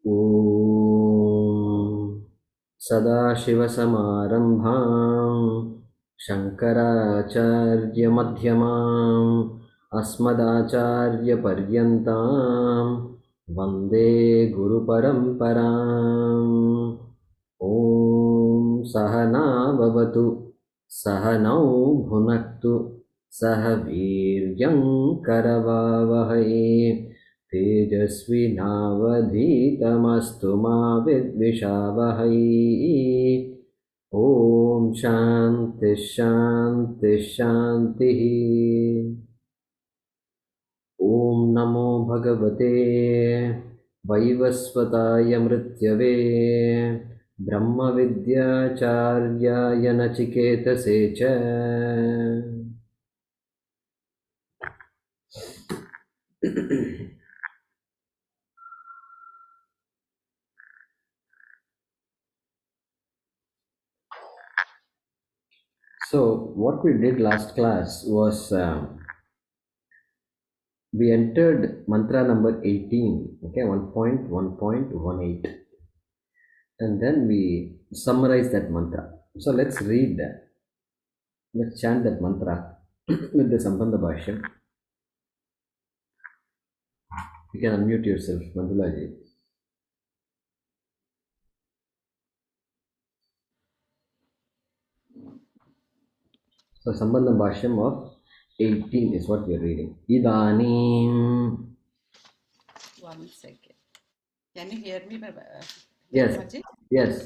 ॐ सदाशिवसमारम्भां शङ्कराचार्यमध्यमाम् अस्मदाचार्यपर्यन्तां वन्दे गुरुपरम्पराम्। ॐ सहना भवतु सहनौ भुनक्तु सह वीर्यं करवावहै तेजस्विनावधीतमस्तु मा विद्विषावहै। ॐ शान्ति शान्ति शान्तिः। ॐ नमो भगवते वैवस्वताय मृत्यवे ब्रह्मविद्याचार्याय नचिकेतसे च। So what we did last class was we entered mantra number 18, okay, 1.1.18, and then we summarized that mantra. So let's read that. Let's chant that mantra with the Sambandha Bhaashyam. You can unmute yourself, Mandulaji. So Sambandha Bhaashyam of 18 is what we are reading. Idanim. One second. Can you hear me? Yes. Yes.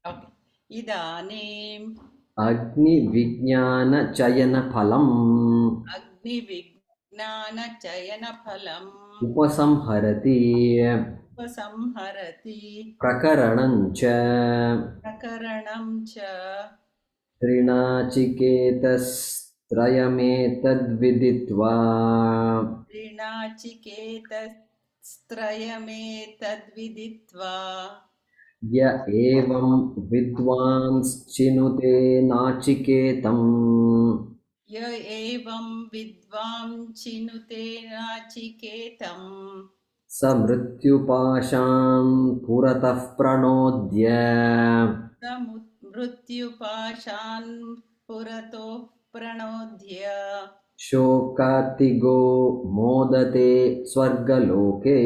Okay. Idanim Agni Vijnana Chayana Phalam Agni Vijnana Chayana Phalam Upasamharati Upasamharati Prakaranam cha Prakaranam Cha Trinachiketas viditva Trinachiketas Tadviditva Ya evam vidvans chinute nachiketam Ya Evam Vidvam Chinute Nachiketam Samrityupasham puratah pranodya Mrutyupashan Purato Pranodhya Shokatigo modate swargaloke.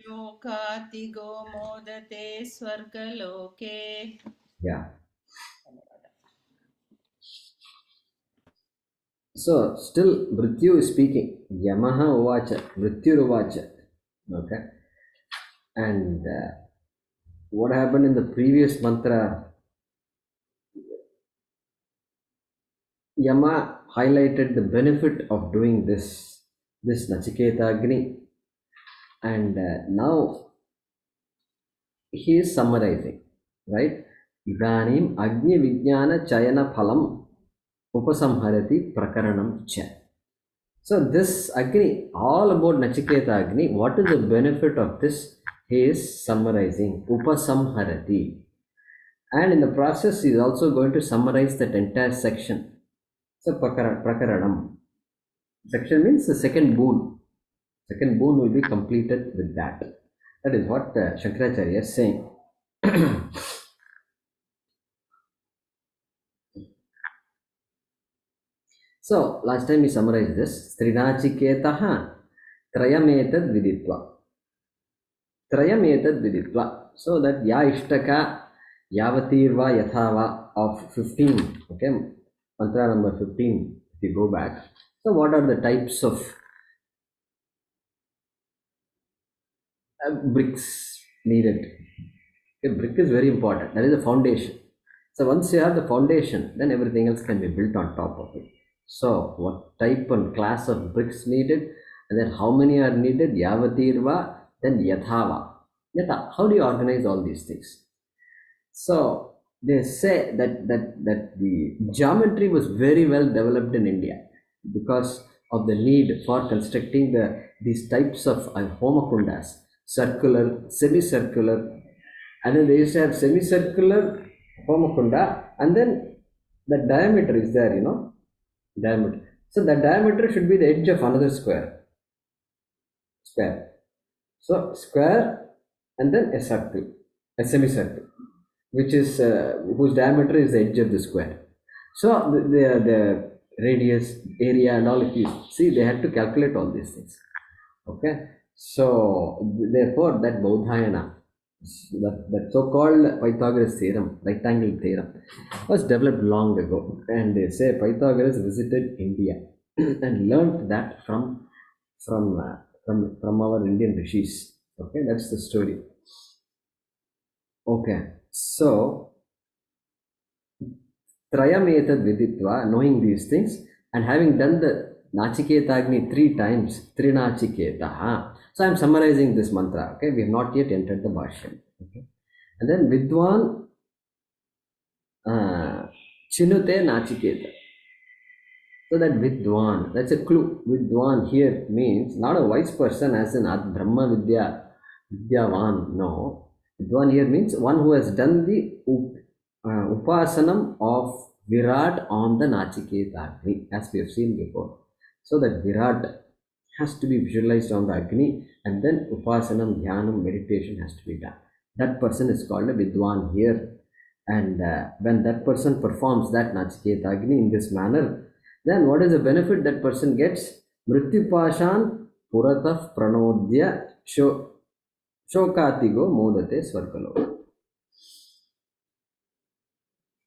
Shokatigo Modate Swargaloke. Yeah. So still Mrityu is speaking. Yamaha uvacha, Mrityu uvacha. Okay. And what happened in the previous mantra? Yama highlighted the benefit of doing this Nachiketa Agni, and now he is summarizing, right? Idanim Agni Vijnana Chayana Phalam Upasamharati Prakaranam Cha. So this Agni, all about Nachiketa Agni, what is the benefit of this? He is summarizing Upasamharati. And in the process, he is also going to summarize that entire section. So Prakaranam. Section means the second boon. Second boon will be completed with that. That is what Shankaracharya is saying. So last time we summarized this. Trinachiketaha Trayametad Viditva. Trayametad Viditva. So that Ya Ishtaka Yavatirva Yathava of 15. Okay. Mantra number 15. If you go back. So what are the types of bricks needed? Okay, brick is very important. That is the foundation. So once you have the foundation, then everything else can be built on top of it. So what type and class of bricks needed, and then how many are needed? Yavatirva, then Yathava. Yatha. How do you organize all these things? So they say that the geometry was very well developed in India because of the need for constructing these types of homakundas, circular, semicircular, and then they used to have semicircular homakunda, and then the diameter is there, diameter. So the diameter should be the edge of another square. So square, and then a circle, a semicircle, which is whose diameter is the edge of the square. So the radius, area, and all, if you see, they had to calculate all these things. Okay, so therefore that Bodhayana, that so-called Pythagoras theorem, rectangle theorem, was developed long ago, and they say Pythagoras visited India and learned that from our Indian rishis. Okay, that's the story. Okay, so Trayam etad viditva, knowing these things and having done the Nachiketagni 3 times, Trinachiketaha. So I'm summarizing this mantra. Okay, we have not yet entered the Bhaashyam. Okay, and then Vidwan Chinute Nachiketa. So that Vidwan, that's a clue. Vidwan here means not a wise person as in Brahma Vidyavan. No. Vidwan here means one who has done the Upasanam of Virat on the Nachiketa Agni, as we have seen before. So that Virat has to be visualized on the Agni, and then Upasanam, Dhyanam, meditation has to be done. That person is called a Vidwan here. And when that person performs that Nachiketa Agni in this manner, then what is the benefit that person gets? Mrityupashan puratah pranodya shokatigo modate swargalo.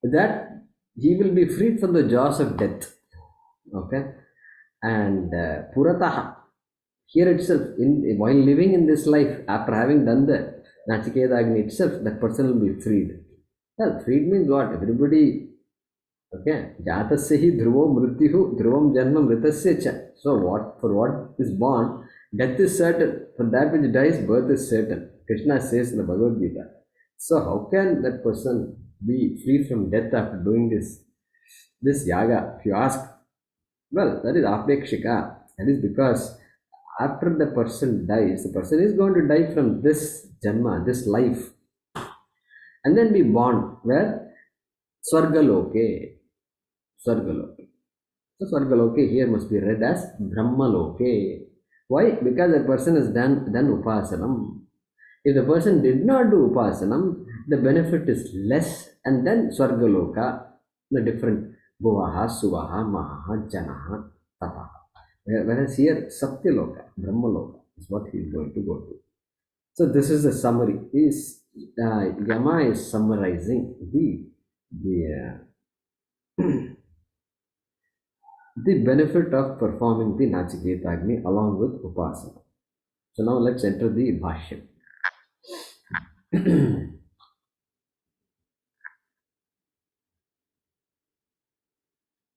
That he will be freed from the jaws of death. Okay, and puratah, here itself, while living in this life, after having done the Nachiketa Agni itself, that person will be freed. Well, freed means what? Everybody, okay, jatasya hi dhruvo mrityuhu dhruvam janma mritasya cha. So for what is born, death is certain. For that which dies, birth is certain. Krishna says in the Bhagavad Gita. So how can that person be free from death after doing this yaga? If you ask, well, that is apekshika. That is because after the person dies, the person is going to die from this janma, this life, and then be born where? Swargaloke. Swargaloke. So Swargaloke here must be read as Brahmaloke. Why? Because the person has done Upasanam. If the person did not do Upasanam, the benefit is less, and then Swargaloka, the different Bhuvaha, Suvaha, Mahaha, Janaha, Tapaha. Whereas here, Satyaloka, Brahmaloka is what he is going to go to. So this is the summary. Yama is summarizing the benefit of performing the Nachiketa Agni along with Upasana. So now let's enter the Bhaashyam.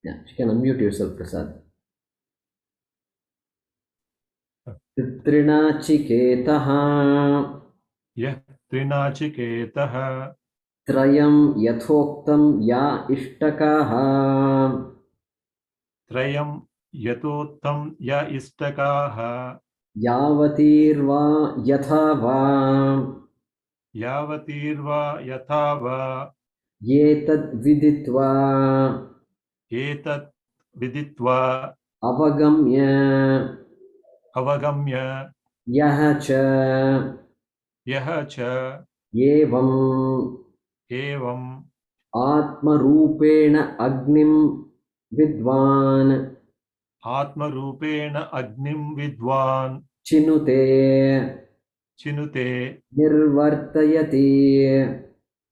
Yeah, you can unmute yourself, Prasad. Trinachiketaha. Yeah, Trinachiketaha. Trayam yathoktam ya ishtakaha. Trayam yatottam ya istakaha. Yavatirva yathava. Yavatirva yathava. Yetad viditva. Etat viditva. Avagamya. Avagamya. Yahacha. Yahacha. Evam. Evam. Atmarupena agnim vidvan. Atmarupena agnim vidvan. Chinute. Chinute. Nirvartayati.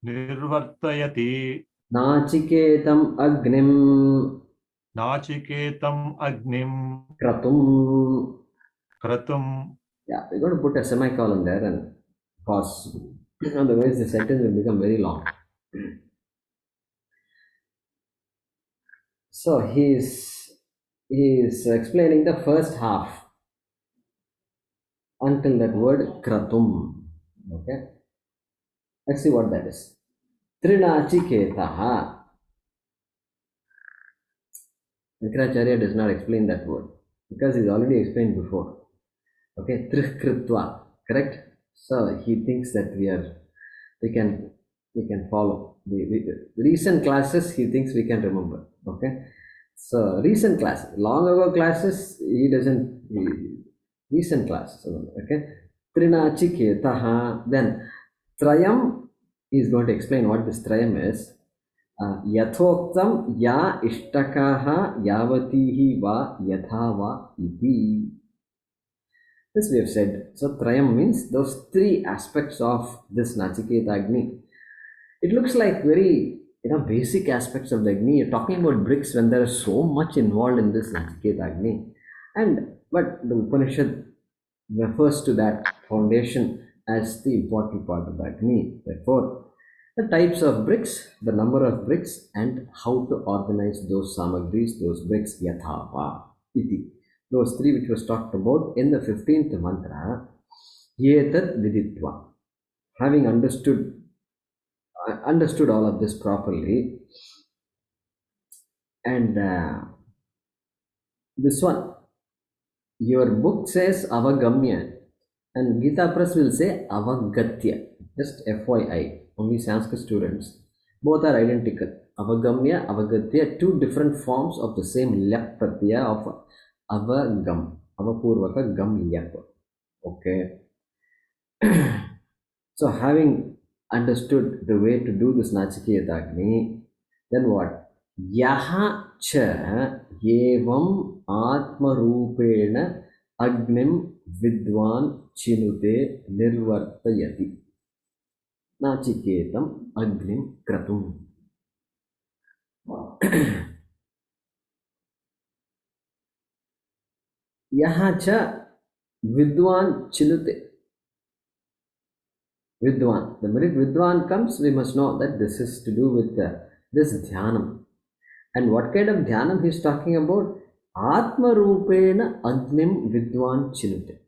Nirvartayati. Nachiketam agnim. Nachiketam agnim. Kratum. Kratum. Yeah, we're going to put a semicolon there and pause. Otherwise, the sentence will become very long. So he is explaining the first half until that word kratum. Okay, let's see what that is. Trinachiketaha. Shankaracharya does not explain that word because he's already explained before. Okay, trikritva, correct? So he thinks that we can follow the recent classes. He thinks we can remember. Okay, so recent classes, long ago classes, he doesn't. Recent classes. Okay, Trinachiketaha. Then Trayam is going to explain what this Trayam is. Yathoktam ya ishtakaha yavatihi va yatha va iti. This we have said. So Trayam means those three aspects of this Nachiketa Agni. It looks like very basic aspects of the Agni. You're talking about bricks when there is so much involved in this Nachiketa Agni. But the Upanishad refers to that foundation as the important part of the Agni. Therefore, the types of bricks, the number of bricks, and how to organize those samagris, those bricks, yathava, iti. Those three which was talked about in the 15th mantra, yetat viditva. Having understood all of this properly, and this one, your book says avagamya, and Gita Press will say avagatya. Just FYI, only Sanskrit students. Both are identical. Avagamya, avagatya, two different forms of the same lep pratyaya of avagam. Avapurvaka gam lep. Okay. So having understood the way to do this Nachiketa Agni, then what? Yaha cha evam atmarupena agnim vidwan chinute nirvartayati. Nachiketam agnim kratum. Yaha cha vidwan chinute. Vidwan. The minute Vidwan comes, we must know that this is to do with this dhyanam. And what kind of dhyanam he is talking about? Atma Rupena Agnim Vidwan Chinute.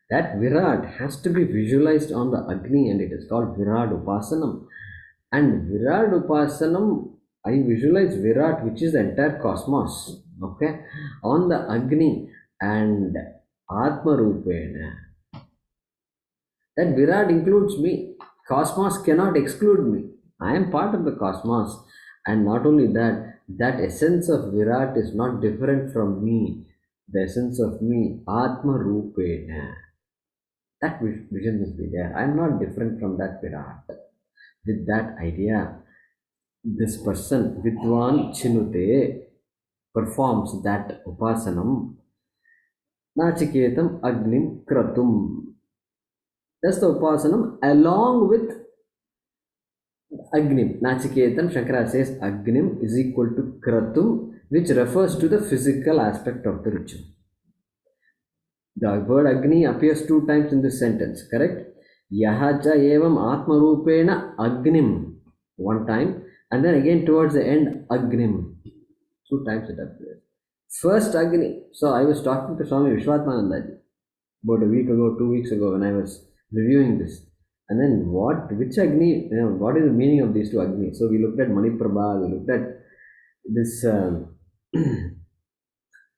That Virat has to be visualized on the Agni, and it is called Virat Upasanam. And Virat Upasanam, I visualize Virat, which is the entire cosmos, okay, on the Agni, and Atma Rupena. That Virat includes me. Cosmos cannot exclude me. I am part of the cosmos. And not only that, that essence of Virat is not different from me. The essence of me, Atma Rupena. That vision must be there. I am not different from that Virat. With that idea, this person, Vidwan Chinute, performs that Upasanam. Nachiketam Agnim Kratum. That's the Upasanam along with Agnim. Nachiketam, Shankara says Agnim is equal to Kratum, which refers to the physical aspect of the ritual. The word Agni appears 2 times in this sentence, correct? Yahacha evam atmarupena Agnim, 1 time, and then again towards the end Agnim, 2 times it appears. First Agni. So I was talking to Swami Vishwatmanandaji about a week ago, 2 weeks ago, when I was reviewing this. And then which Agni, what is the meaning of these 2 Agni? So we looked at Maniprabha, we looked at this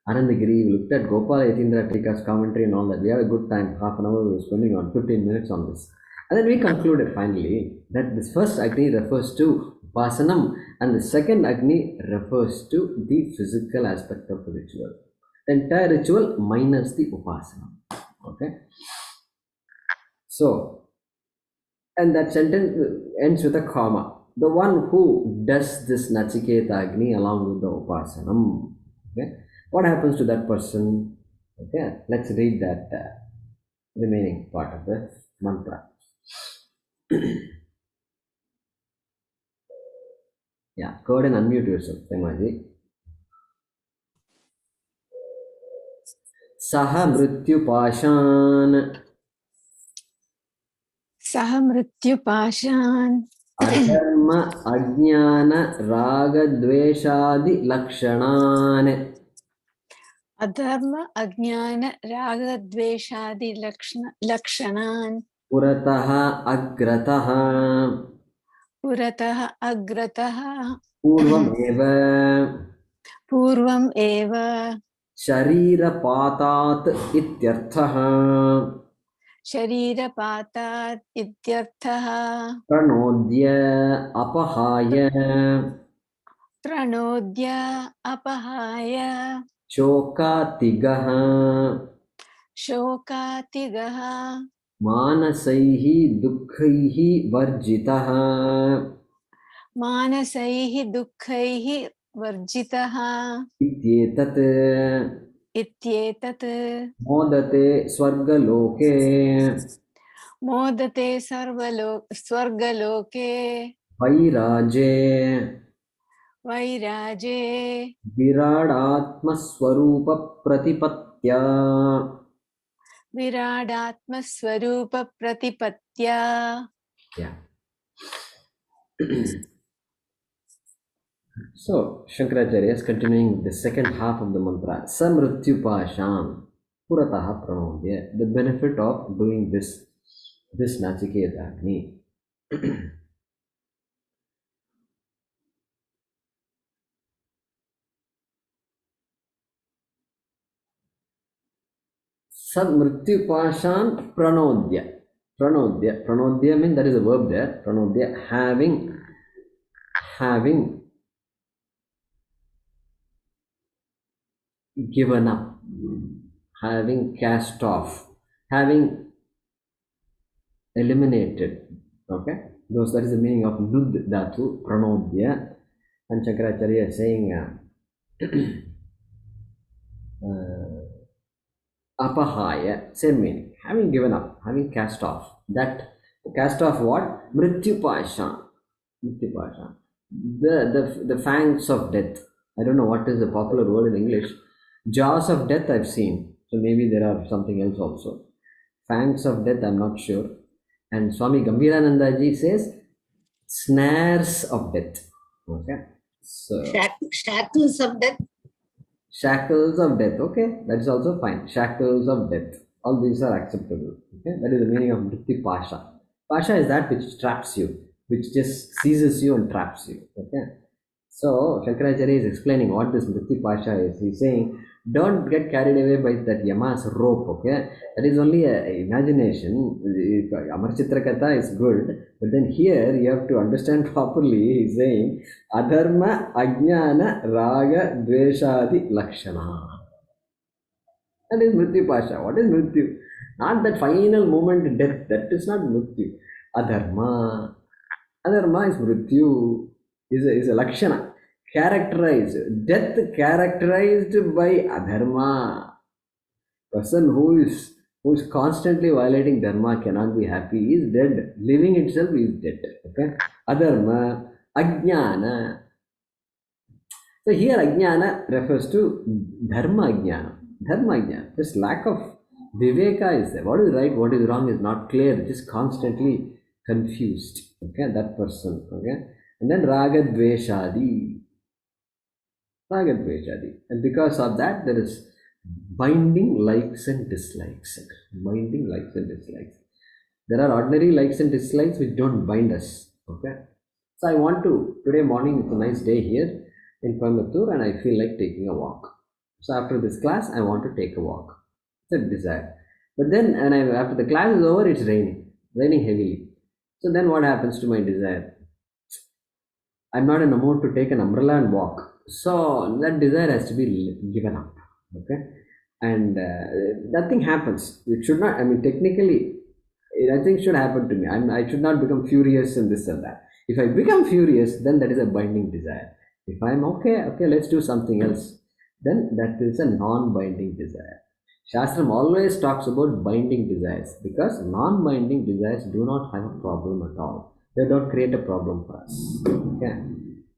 Anandagiri, we looked at Gopala Yatindra Tika's commentary and all that. We had a good time, half an hour we were spending on 15 minutes on this. And then we concluded finally that this first Agni refers to Upasanam, and the second Agni refers to the physical aspect of the ritual. The entire ritual minus the Upasanam. Okay. So, and that sentence ends with a comma. The one who does this Nachiketa Agni along with the Upasanam. Okay. What happens to that person? Okay. Let's read that remaining part of the mantra. Yeah. Go ahead and unmute yourself, Temaji. Saha Mrityupashan. Saha Mrityupashan. Adharma Ajnana Raga Dveshadi Lakshanan. Adharma Ajnana Raga Dveshadi Lakshanan. Purataha Agrataha. Purataha Agrataha. Purvam eva. Purvam eva. Sharira Patat Ityarthaha. Sharira Patat Ityarthaha. Pranodya Apahaya. Pranodya Apahaya. Shokatigaha. Shokatigaha. Manasaihi dukkaihi varjitaha. Manasaihi dukkaihi varjitaha. Ityetat Ityetat. modate swargaloke Modate swargaloke. vairaje Vairaje. viradatmaswarupa pratipatya. Viradatma swarupa pratipatya. Yeah. So, Shankaracharya is continuing the second half of the mantra. Samrityupasham Purataha Pranodya. The benefit of doing this Nachiketa Agni. Samrityupasham Pranodya. Pranodya. Pranodya means there is a verb there. Pranodya, having given up, having cast off, having eliminated. Okay, that is the meaning of nud dhatu, pranodya. And Shankaracharya is saying apahaya, same meaning, having given up, having cast off. That cast off what? Mrityupasha. Mrityupasha. The fangs of death. I don't know what is the popular word in English. Jaws of death I've seen. So maybe there are something else also. Fangs of death, I'm not sure. And Swami Gambhirananda ji says snares of death. Okay. So Shackles of death. shackles of death. Okay, that is also fine. Shackles of death. All these are acceptable. Okay, that is the meaning of Mritti Pasha. Pasha is that which traps you, which just seizes you and traps you. Okay. So Shankaracharya is explaining what this Mritti Pasha is. He's saying, don't get carried away by that Yama's rope. Okay, that is only a imagination. Amar Chitrakatha is good, but then here you have to understand properly. He's saying adharma, ajnana, raga, dveshadi, lakshana. That is Mrityu Pasha. What is Mrityu? Not that final moment death. That is not Mrityu. Adharma. Adharma is Mrityu. Is a lakshana. Characterized. Death characterized by adharma. Person who is constantly violating dharma cannot be happy. He is dead. Living itself is dead. Okay. Adharma. Ajnana. So here Ajnana refers to Dharma Ajnana. Dharma Ajnana. This lack of Viveka is there. What is right, what is wrong is not clear. Just constantly confused. Okay, that person. Okay. And then Raga Dveshadi. Raga Dveshadi. And because of that, there is binding likes and dislikes. Binding likes and dislikes. There are ordinary likes and dislikes which don't bind us. Okay. So I want to, today morning it's a nice day here in Coimbatore and I feel like taking a walk. So after this class, I want to take a walk. It's a desire. But then, after the class is over, it's raining heavily. So then what happens to my desire? I'm not in a mood to take an umbrella and walk. So that desire has to be given up. Okay. And nothing happens. It should not, technically, nothing should happen to me. I should not become furious and this and that. If I become furious, then that is a binding desire. If I'm okay, let's do something else, then that is a non-binding desire. Shastram always talks about binding desires because non-binding desires do not have a problem at all. They don't create a problem for us. Okay.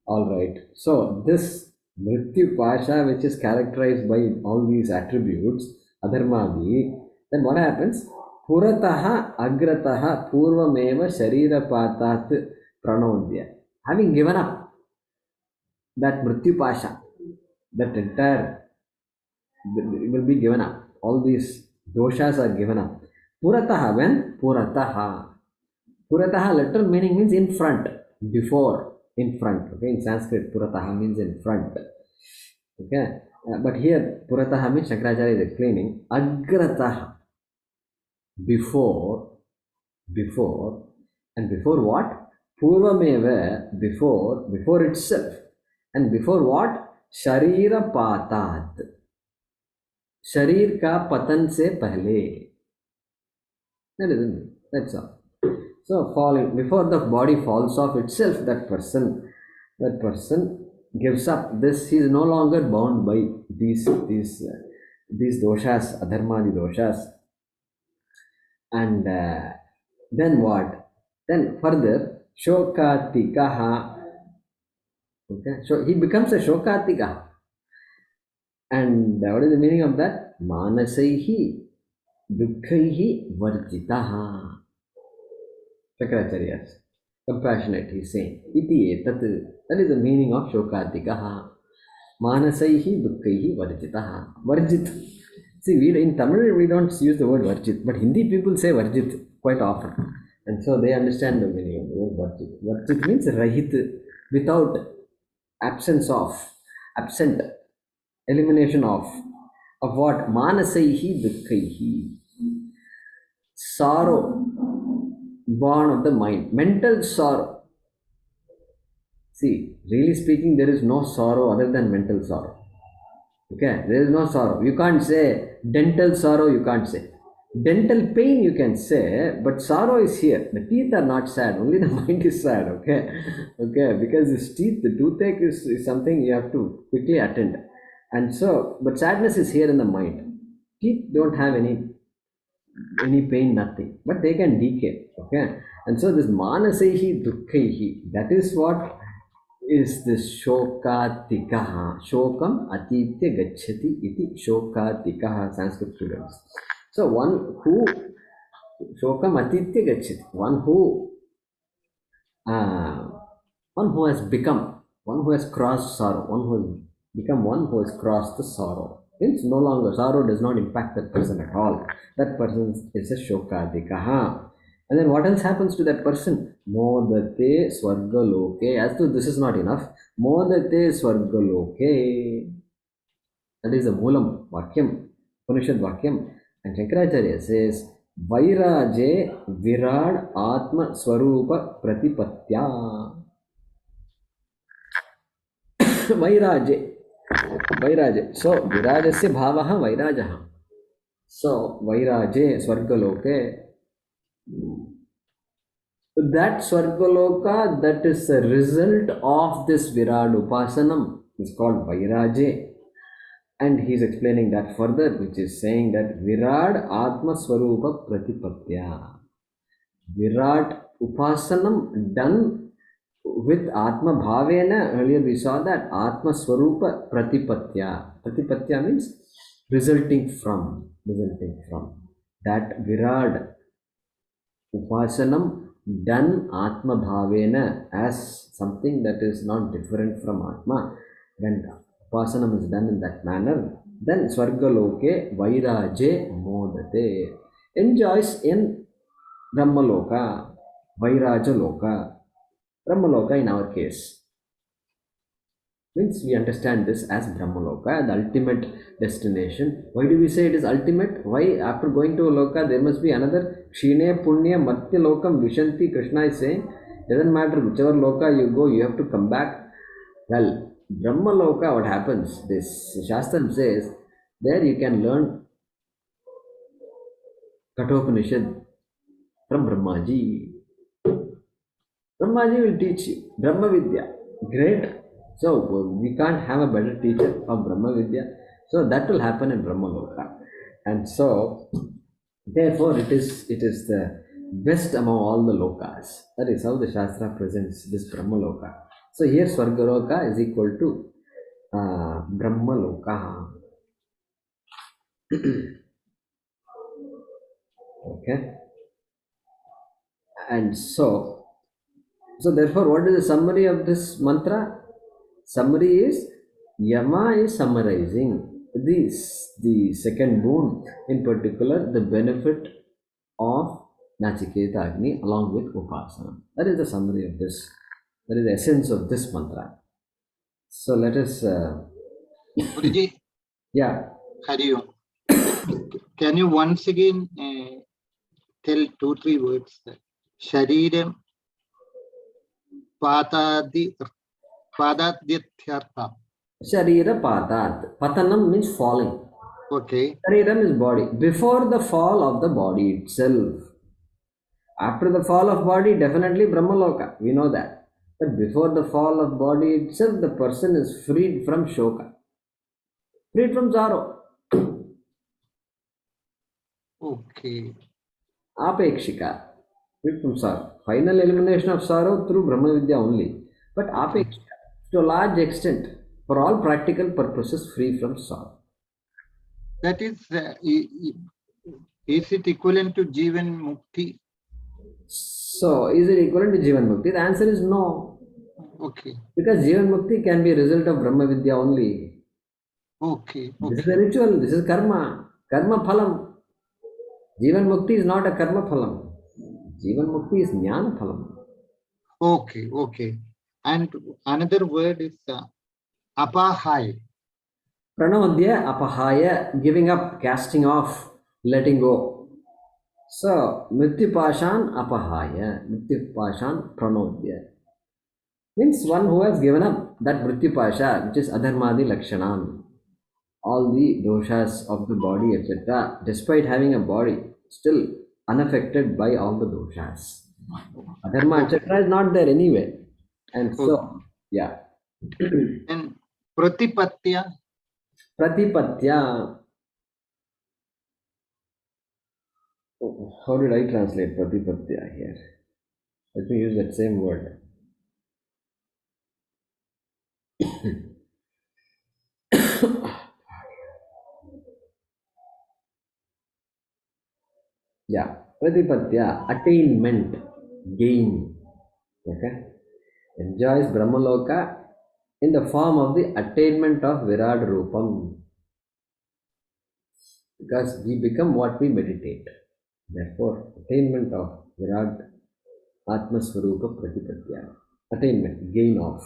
All right. So this Mrityu Pasha, which is characterized by all these attributes, Adharmadi, then what happens? Purataha agrataha purvameva sharirapatat pranodya. Having given up that Mrityu Pasha, that entire will be given up. All these doshas are given up. Purataha, when? Purataha. Purataha literal meaning means in front, before, in front. Okay, in Sanskrit, Purataha means in front. Okay, but here Purataha means Shankaracharya is explaining agrataha, before, and before what? Purvameva, before itself. And before what? Sharira patat. शरीर का पतन से पहले. That is it. That's all. So falling before the body falls off itself, that person gives up. This he is no longer bound by these doshas, adharmadi doshas, and then what? Then further, shokatikaha. Okay, so he becomes a shokatika. And what is the meaning of that? Manasaihi dukkaihi varjitaha. Shankaracharya, compassionate, he is saying. Iti etat. That is the meaning of shokatikaha. Manasaihi dukkaihi varjitaha. Varjit. See, in Tamil we don't use the word varjit, but Hindi people say varjit quite often. And so they understand the meaning of the word varjit. Varjit means rahit, without, absence of, absent, elimination of what? Manasaihi dukkaihi. Sorrow born of the mind, mental sorrow. See, really speaking, there is no sorrow other than mental sorrow. Okay, there is no sorrow. You can't say dental sorrow, you can't say. Dental pain you can say, but sorrow is here. The teeth are not sad, only the mind is sad. Okay, because this teeth, the toothache is something you have to quickly attend. And so, but sadness is here in the mind. Teeth don't have any pain, nothing, but they can decay. Okay, and so this manasaihi dukkaihi, that is what is this shokatikaha. Shokam atitya gacchati iti shokatikaha, Sanskrit students. So one who shokam atitya gacchati, one who has become, one who has crossed sorrow, one who has become one who has crossed the sorrow. Means no longer, sorrow does not impact that person at all. That person is a shokadikaha. And then what else happens to that person? Modate swargaloke. As though this is not enough. Modate swargaloke. That is the Moolam Vakyam, Upanishad Vakyam. And Shankaracharya says, Vairaje Virad Atma Swarupa Pratipatya. Vairaje. So, Virajasya Bhavaha Vairajaha. So, Vairaje Swargaloke. That Swargaloka, that is the result of this Virad Upasanam, is called Vairaje. And he is explaining that further, which is saying that Virad Atma Swarupa Pratipatya. Virat Upasanam done with Atma Bhavena. Earlier we saw that Atma Swarupa Pratipatya. Pratipatya means resulting from. That Virad Upasanam done Atma Bhavena as something that is not different from Atma. When Upasanam is done in that manner, then Swargaloke Vairaje Modate, enjoys in Brahmaloka, Vairaja Loka, Brahmaloka in our case. Means we understand this as Brahmaloka, the ultimate destination. Why do we say it is ultimate? Why after going to a loka there must be another? Kshine Punya Matya Lokam Vishanti, Krishna is saying, doesn't matter whichever loka you go, you have to come back. Well, Brahmaloka, what happens? This Shastram says, there you can learn Kathopanishad from Brahmaji. Brahmaji will teach you Brahma Vidya. Great. So we can't have a better teacher of Brahma Vidya. So that will happen in Brahmaloka. And so therefore it is the best among all the lokas. That is how the Shastra presents this Brahmaloka. So here Swargaloka is equal to Brahmaloka. Okay. And so therefore, what is the summary of this mantra? Summary is, Yama is summarizing the second boon, in particular the benefit of Nachiketa Agni along with Upasana. That is the summary of this. That is the essence of this mantra. So let us. Guruji, Yeah. Hari Om. Can you once again tell 2-3 words? Shariram Padadhyartham. Sharira Padat. Patanam means falling. Okay. Shariram is body. Before the fall of the body itself. After the fall of body, definitely Brahmaloka. We know that. But before the fall of body itself, the person is freed from shoka, freed from sorrow. Okay. Apekshika, freed from sorrow. Final elimination of sorrow through Brahma Vidya only. But apekshika, to a large extent, for all practical purposes, free from sorrow. That is it equivalent to Jivan Mukti? So, is it equivalent to Jivan Mukti? The answer is no. Okay. Because Jivan Mukti can be a result of Brahma Vidya only. Okay. This is a Okay. ritual, this is karma. Karma phalam. Jivan Mukti is not a karma phalam. Jivan Mukti is jnana phalam. Okay. Okay. And another word is apahai. Pranodya apahaya, giving up, casting off, letting go. So, Mrityupashan apahaya, Mrityupashan pranodya. Means one who has given up that Mrityupasha, which is adharmadi lakshanan, all the doshas of the body, etc., despite having a body, still unaffected by all the doshas. Adharma, etc., is not there anyway. And so, yeah. And pratipatya. Pratipatya. How did I translate Pratipatya here? Let me use that same word. Yeah, Pratipatya, attainment, gain. Okay, enjoys Brahmaloka in the form of the attainment of Virat Rupam. Because we become what we meditate. Therefore, attainment of Virat Atmasvarupa Pratipatya. Attainment, gain of.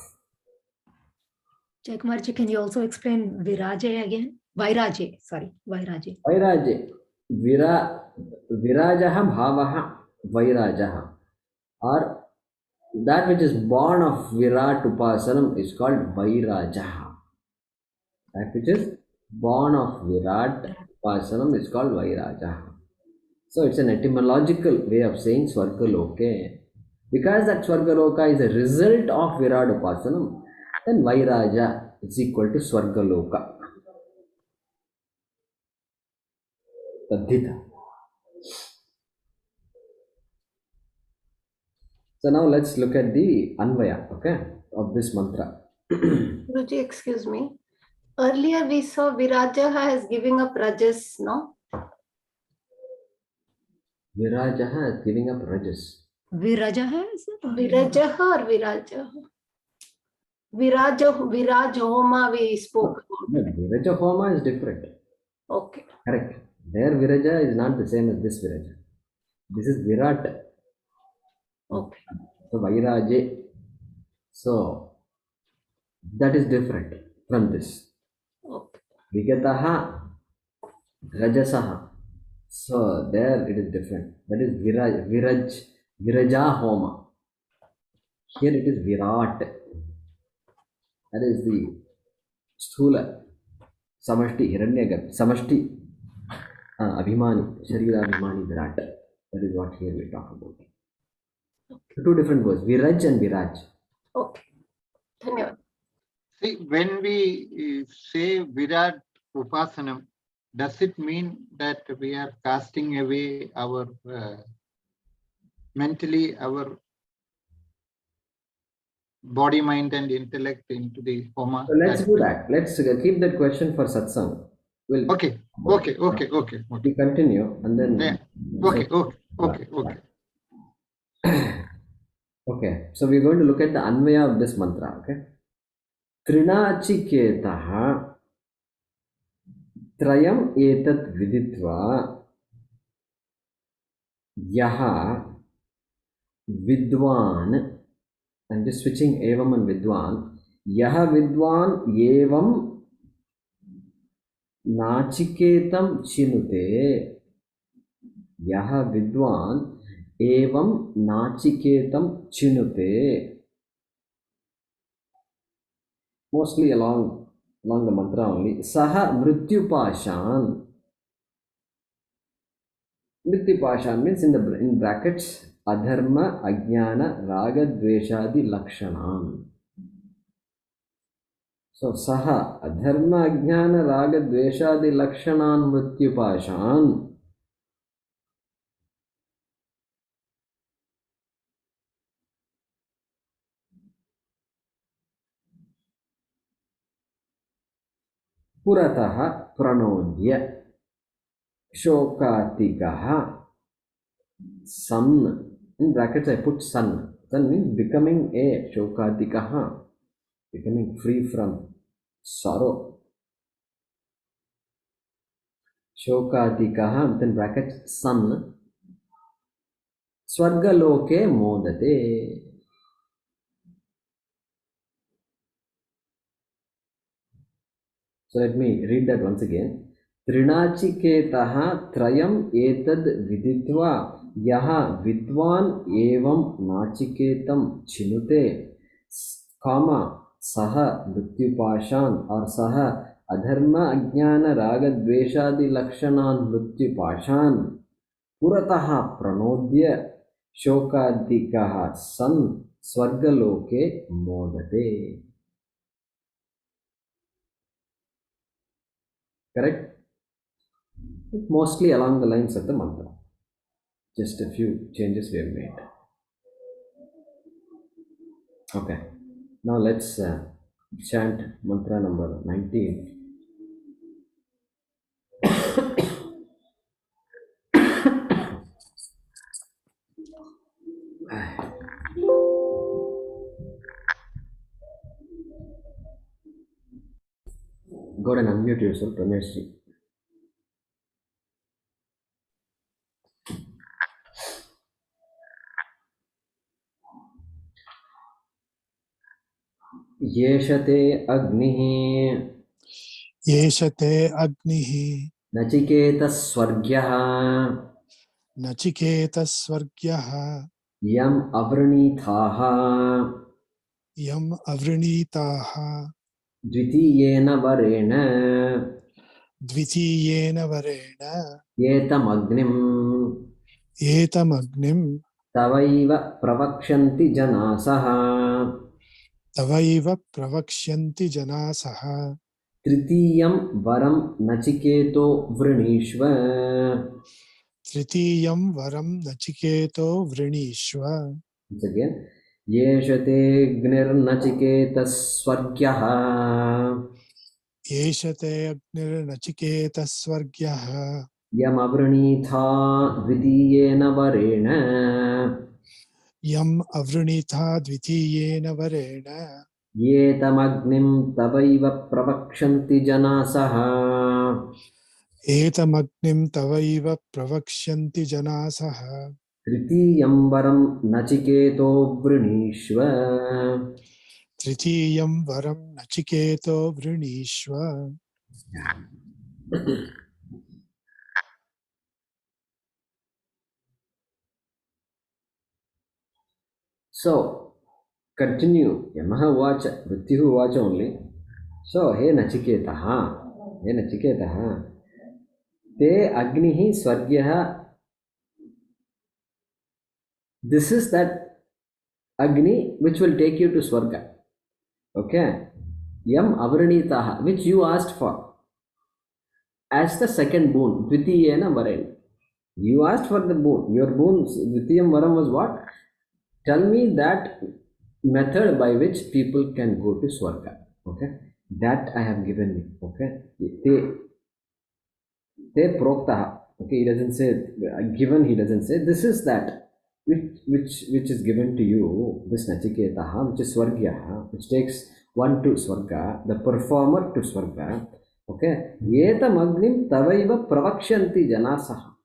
Jaykumarji, can you also explain Viraje again? Vairaje, sorry, Vairaje. Vairaje. Virajaha bhavaha vairajaha. Or that which is born of Virat Upasanam is called Vairajaha. That which is born of Virat Upasanam is called Vairajaha. So it's an etymological way of saying Swargaloke. Because that Swargaloka is a result of Virat Upasanam, then Vairaja is equal to Swargaloka. Tadhita. So now let's look at the Anvaya, okay, of this mantra. Guruji, excuse me. Earlier we saw Virajaha as giving up Rajas, no? Virajaha is giving up Rajas. Viraja is it? Virajaha or Virajaha? Viraj Homa we spoke No, about. Viraja Homa is different. Okay. Correct. Their Viraja is not the same as this Viraja. This is Virat. Okay. So Vairaje. So that is different from this. Okay. Vigataha Rajasaha. So there it is different. That is Viraja Homa. Here it is Virat. That is the Sthula, Samashti, Hiranyagarbha, Samashti, Abhimani, Sharira Abhimani Virat. That is what here we talk about. Two different words, Viraj and Viraj. Okay. Dhanyavad. See, when we say Virat Upasanam, does it mean that we are casting away our mentally our body, mind, and intellect into the Homa? So let's do that. Let's keep that question for satsang. We'll Okay. We continue and then. Yeah. Okay. Okay. So we're going to look at the Anvaya of this mantra. Okay. Trinachiketaha Trayam etat viditva Yaha Vidwan. I'm just switching Evam and Vidwan. Yaha Vidwan Evam Nachiketam Chinute. Yaha Vidwan Evam Nachiketam Chinute. Mostly along along the mantra only. Saha mrityupashan. Mrityupashan means in brackets adharma, ajnana, raga, dveshadi, lakshanam. So saha adharma, ajnana, raga, dveshadi, lakshanan mrityupashan. Puratah pranodya shokatikaha sun. In brackets I put sun. Sun means becoming a shokatikaha, becoming free from sorrow. Shokatikaha, within brackets sun. Swargaloke modate. So let me read that once again. Trinachiketaha trayam etad viditva yaha vidvan evam nachiketam chinute kama saha mrityupashan or saha adharma ajnana raga dveshadi lakshanan mrityupashan purataha pranodya shokadikaha san swargaloke modate. Correct? Mostly along the lines of the mantra. Just a few changes we have made. Okay. Now let's chant mantra number 19. Go and unmute yourself, Rameshji. येषते अग्निः येषते अग्निः नचिकेतस्वर्ग्यः नचिकेतस्वर्ग्यः यम् अवृणीथाः यम् अवृणीताः द्वितीयेन वरेण द्वितीयेन वरेण एतमग्निम् एतमग्निं तवैव प्रवक्ष्यन्ति जनासः तवैव प्रवक्ष्यन्ति जनासः तृतीयं वरं नचिकेतो वृणीष्व. तृतीयं वरं नचिकेतो वृणीष्व. Once again, येषतेऽग्निर्नचिकेतस्वर्ग्यः येषते अग्निर्नचिकेतस्वर्ग्यः यमवृणीथा द्वितीयेन वरेण यम् अवृणीता द्वितीयेन वरेण एतमग्निं तवैव प्रवक्ष्यन्ति जनासः. एतमग्निं तवैव प्रवक्ष्यन्ति जनासः. तृतीयं वरं नचिकेतो वृणीष्व. तृतीयं वरं नचिकेतो वृणीष्व. So, continue. Yamaha Vacha, Mrityuhu Vacha only. So, he Nachiketaha, te Agnihi Swargyaha. This is that Agni which will take you to Swarga. Okay. Yam Avranitaha, which you asked for as the second boon. Dvitiyena Varen. You asked for the boon. Your boon, Dvitiyam Varam was what? Tell me that method by which people can go to Swarga. Okay. That I have given you. Okay. Te proktaha. Okay. He doesn't say given. He doesn't say this is that which is given to you. This Nachiketaha, which is Swargya, which takes one to Swarga, the performer to Swarga. Okay. Yetam agnim tavaiva pravakshanti janasaha.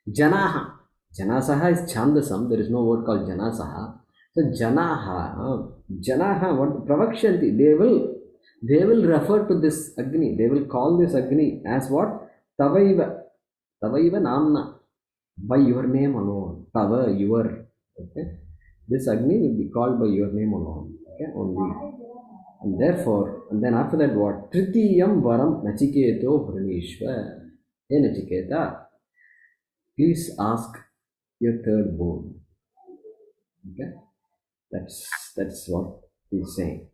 Janaha. Janasaha is Chandasam. There is no word called Janasaha. So Janaha, what pravakshanti? They will refer to this Agni. They will call this Agni as what? Tavaiva namna. By your name alone. Tava, your. Okay. This Agni will be called by your name alone. Okay. Only. And therefore, And then after that what? Tritiyam varam nachiketo vrinishva. Hey Nachiketa, please ask your third boon. Okay, that's what he's saying.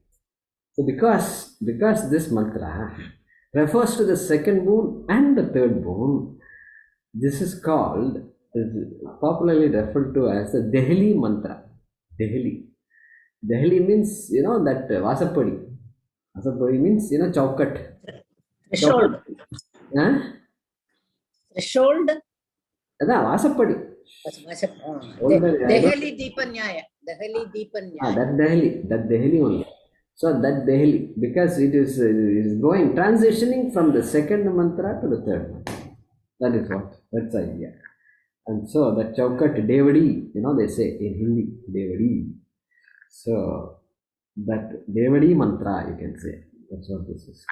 So because this mantra refers to the second boon and the third boon, this is called, is popularly referred to as the Delhi mantra. Delhi. Delhi means, that Vasapadi. Vasapadi means, chaukat. Threshold. Huh? Threshold. That's Vasapadi. Dehali Deepanyaya. Dehali Deepanyaya. That Delhi only. So that Delhi, because it is going, transitioning from the second mantra to the third mantra. That is what, that's the idea. And so that chaukat Devadi, they say in Hindi, Devadi. So that Devadi mantra, you can say. That's what this is.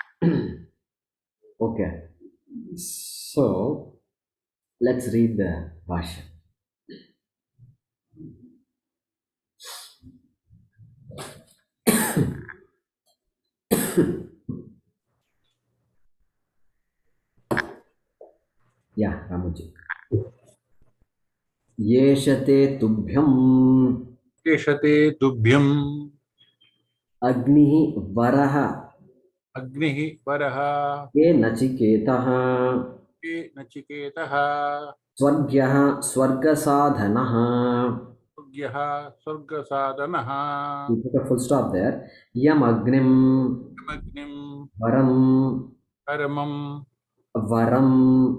Okay. So let's read the Bhaashyam. Yeah, Ramuji. Yeshate tubhyam केशते तुभ्यम् agnihi varaha अग्निः वरः ye nachiketaha के नचिकेतः swargyah swargasadhanah. योग्यः स्वर्गसाधनः You put a full stop there. Yam agnim अग्निम् varam परमम् varam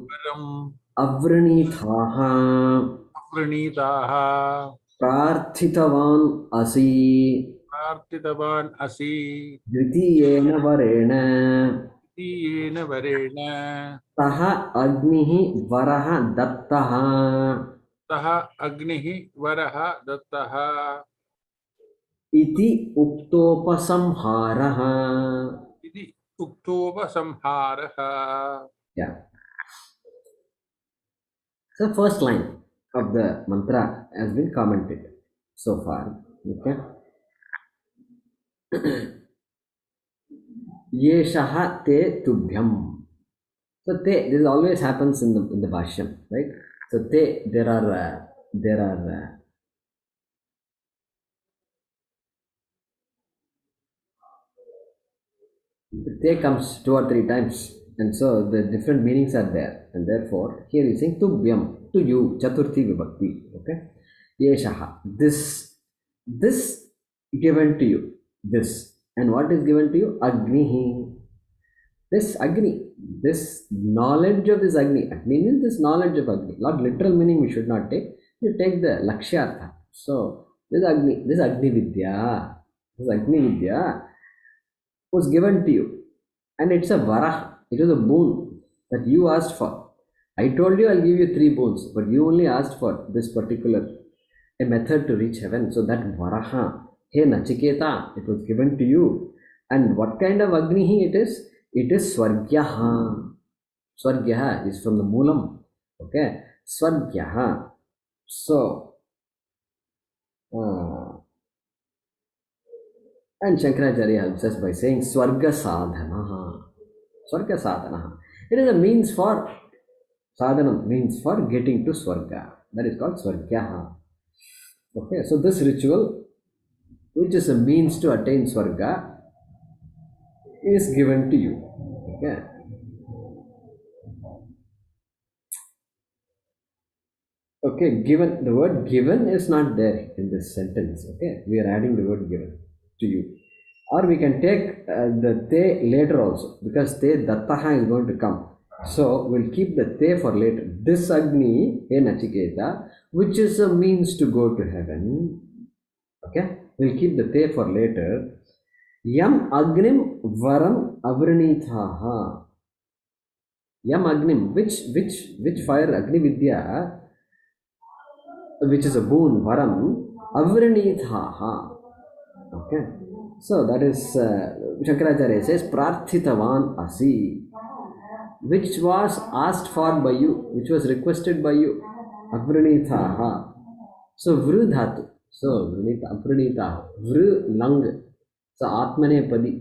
परम् avranithaha अवृणीताः prarthitavan asi प्रार्थितवान् असि dvitiyena varena येन वरेण taha agnihi varaha dattaha सः अग्निः वरः दत्तः iti uktopasamharaha. इति उक्तोपसंहारः. Yeah. So first line of the mantra has been commented so far. Okay. Yeshaha te tubhyam. So te, this always happens in the Bhaashyam, right? So te, there are te comes 2 or 3 times, and so the different meanings are there, and therefore here is saying tubhyam, to you, chaturthi vibhakti. Okay. Yeshaha, this given to you, this, and what is given to you? Agnihi. This Agni, this knowledge of this Agni. Agni means this knowledge of Agni. Not literal meaning we should not take. You take the Lakshyartha. So this Agni Vidya, was given to you. And it's a varah. It is a boon that you asked for. I told you I'll give you 3 boons, but you only asked for this particular a method to reach heaven. So that varaha, hey Nachiketa, it was given to you. And what kind of Agni it is? It is Swargyaha. Swargyaha is from the Moolam. Okay. Swargyaha. So, and Shankaracharya helps us by saying Swarga Sadhanaha. Swarga Sadhanaha. It is a means for, Sadhanam means for getting to Swarga. That is called Swargyaha. Okay. So this ritual, which is a means to attain Swarga, is given to you. Okay. Okay, given, the word given is not there in this sentence. Okay, we are adding the word given to you. Or we can take the te later also, because te dattaha is going to come. So we'll keep the te for later. This Agni, he Nachiketa, which is a means to go to heaven. Okay, we'll keep the te for later. Yam agnim varam avranithaha. Yam agnim, which fire, Agni Vidya, which is a boon, varam, avranithaha. Okay, so that is Shankaracharya says prarthitavan asi, which was asked for by you, which was requested by you, avranithaha. So vru dhatu, so avranitha, vru lang, so atmane padi.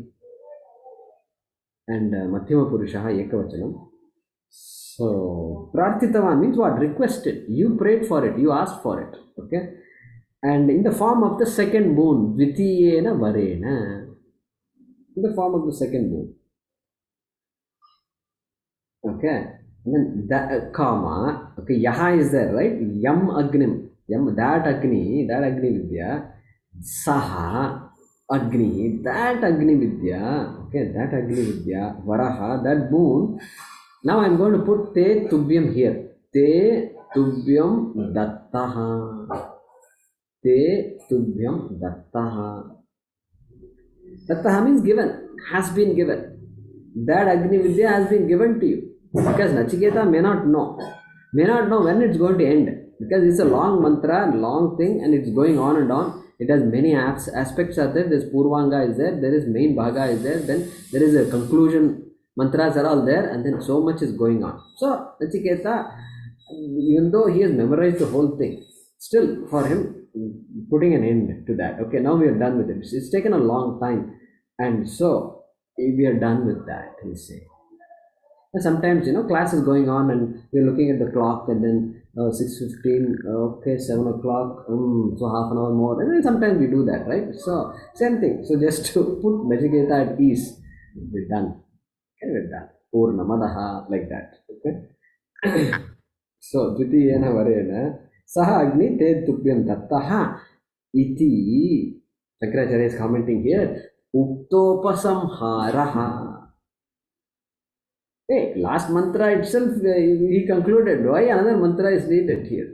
and Madhyama Purushaha Ekavachanam. So, Prarthitavan means what? Requested. You prayed for it, you asked for it. Okay? And in the form of the second moon, Dvitiyena Varena. In the form of the second moon. Okay? And then that comma, okay, Yaha is there, right? Yam Agnim. Yam, that Agni Vidya. Saha Agni, that Agni Vidya. Okay, that Agni Vidya. Varaha, that moon. Now I am going to put Te Tubhyam here. Te Tubhyam Dattaha. Te Tubhyam Dattaha. Dattaha means given, has been given. That Agni Vidya has been given to you. Because Nachiketa may not know when it's going to end. Because it's a long mantra, long thing, and it's going on and on. It has many aspects are there. There's Purvanga is there, there is main Bhaga is there, then there is a conclusion. Mantras are all there, and then so much is going on. So, Nachiketa, even though he has memorized the whole thing, still for him, putting an end to that. Okay, now we are done with it. It's taken a long time, and so we are done with that, he's saying. And sometimes, class is going on, and we're looking at the clock, and then 6:15, okay, 7 o'clock, so half an hour more, and then sometimes we do that, right? So, same thing. So, just to put Nachiketa at ease, we're done. With that, Purnamadaha, like that. Okay. So, Dvitiyena Varena, Saha Agni Te Tubhyam Dattaha Iti. Shankaracharya is commenting here. Uktopasamharaha. Hey, last mantra itself he concluded. Why another mantra is needed here?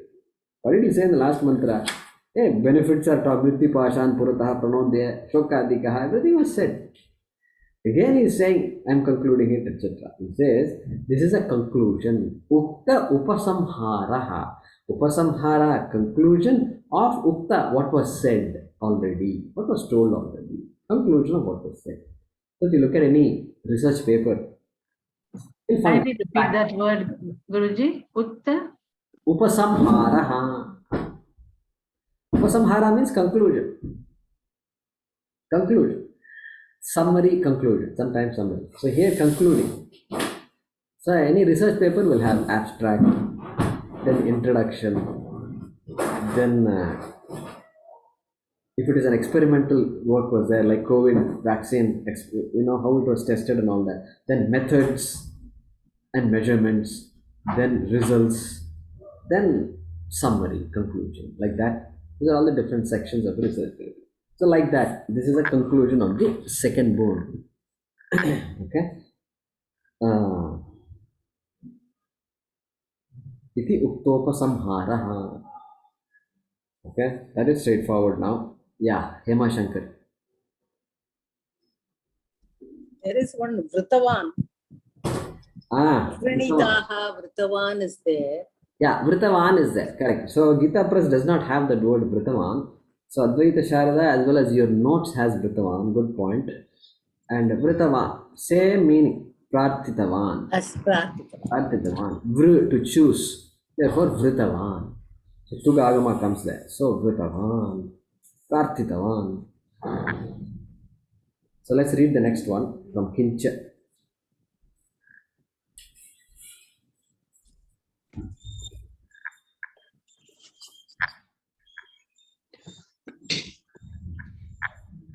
What did he say in the last mantra? Hey, benefits are taught. Vritti Pashan Purataha Pranodya Shokadikaha. Everything was said. Again he is saying, I am concluding it, etc. He says, this is a conclusion. Ukta upasamharaha. Upasamhara, conclusion of Ukta, what was said already, what was told already. Conclusion of what was said. So if you look at any research paper, you'll find. Kindly repeat that word, Guruji. Utta. Upasamharaha. Upasamhara means conclusion. Conclusion. Summary, conclusion, sometimes summary. So here concluding. So any research paper will have abstract, then introduction, then if it is an experimental work was there, like COVID vaccine, how it was tested and all that, then methods and measurements, then results, then summary, conclusion, like that. These are all the different sections of research paper. So like that, this is a conclusion of the second board. Okay. Iti uktopasamharaha. Okay, that is straightforward now. Yeah, Hema Shankar. There is one Vritavan. Vrinitaha Vritavan is there. Yeah, Vritavan is there, correct. So Gita Press does not have the word Vritavan. So Advaita Sharada as well as your notes has Vritavan, good point. And Vritavan, same meaning, Prarthitavan. As Prarthitavan. Prarthitavan, Vr, to choose, therefore Vritavan. So Tuga Agama comes there. So Vritavan, Prarthitavan. So let's read the next one from Kincha.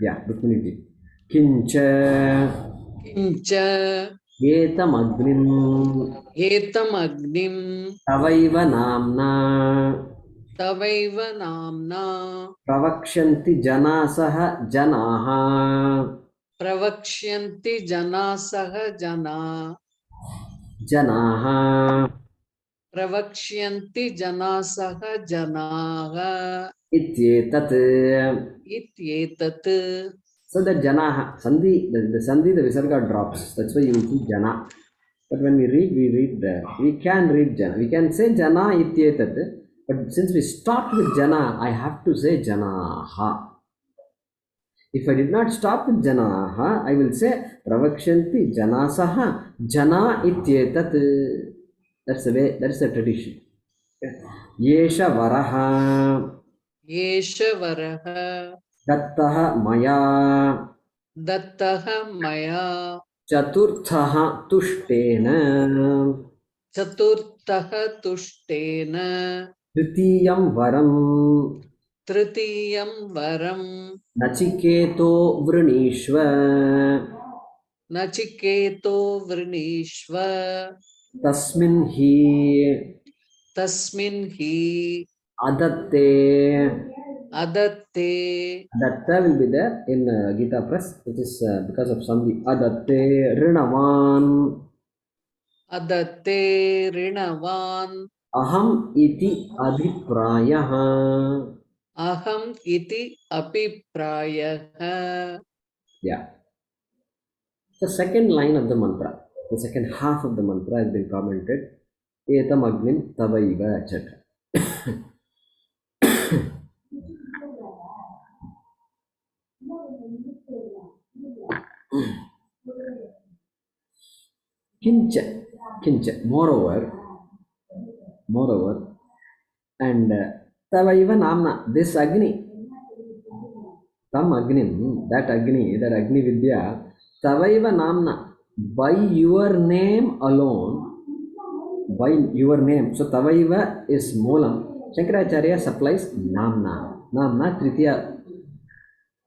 Yeah, Rukminiji. Kincha Etamagnim Tavaiva namna Pravakshanti Janasaha Janaha Pravakshanti Janasaha Janaha Pravakshanti Janasaha Janaha Ityetat. So the Janaha, Sandhi, the Sandhi, the Visarga drops. That's why you will see Jana. But when we read we can read Jana. We can say Jana Ityetat. But since we start with Jana, I have to say Janaha. If I did not stop with Janaha, I will say Pravakshanti Janasaha Jana Ityetat. That's the way, that's the tradition. Yesha Varaha Dattaha Maya Chaturthaha tushtena. चतुर्थः तुष्टेन Tritiyam varam. तृतीयं वरं Nachiketo vrinishva. नचिकेतो वृणीष्व Tasmin hi तस्मिन् हि adatte. अदत्ते Adatta will be there in Gita Press, which is because of Sandhi. Adatte rinavan. अदत्ते ऋणवान् Aham iti abhiprayaha. अहम् इति अभिप्रायः. Yeah. The second line of the mantra, the second half of the mantra has been commented. Etam agnim tavaiva, etc. Kincha, moreover, and tavaiva namna, this Agni, tam Agnim, that Agni Vidya, tavaiva namna, by your name alone, by your name. So tavaiva is moolam. Shankaracharya supplies namna. Namna tritiya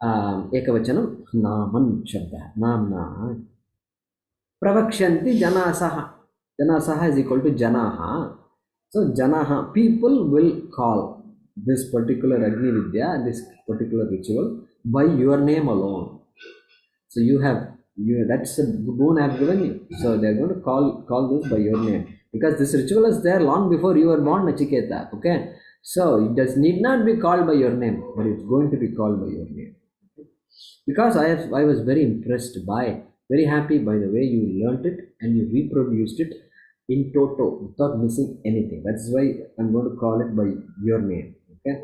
ekavachanam naman shabda. Namna. Pravakshanti janasaha. Janasaha is equal to janaha. So janaha, people will call this particular Agni Vidya, this particular ritual by your name alone. So that's a boon I have given you. So they are going to call this by your name. Because this ritual is there long before you were born, Nachiketa. Okay? So it need not be called by your name, but it's going to be called by your name. Because I was very impressed very happy by the way you learnt it and you reproduced it in toto without missing anything. That's why I'm going to call it by your name. Okay?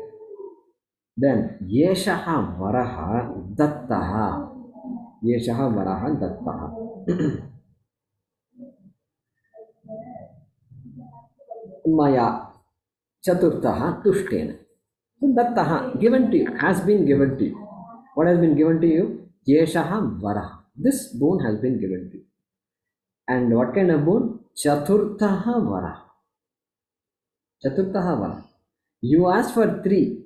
Then Yeshaha Varaha Dattaha. Yeshaha Varaha Dattaha. Maya Chaturtaha Tushtena. So Dattaha, given to you, has been given to you. What has been given to you? Yeshaha Varaha. This boon has been given to you. And what kind of boon? Chaturtaha Varaha. Chaturtaha Varaha. You asked for 3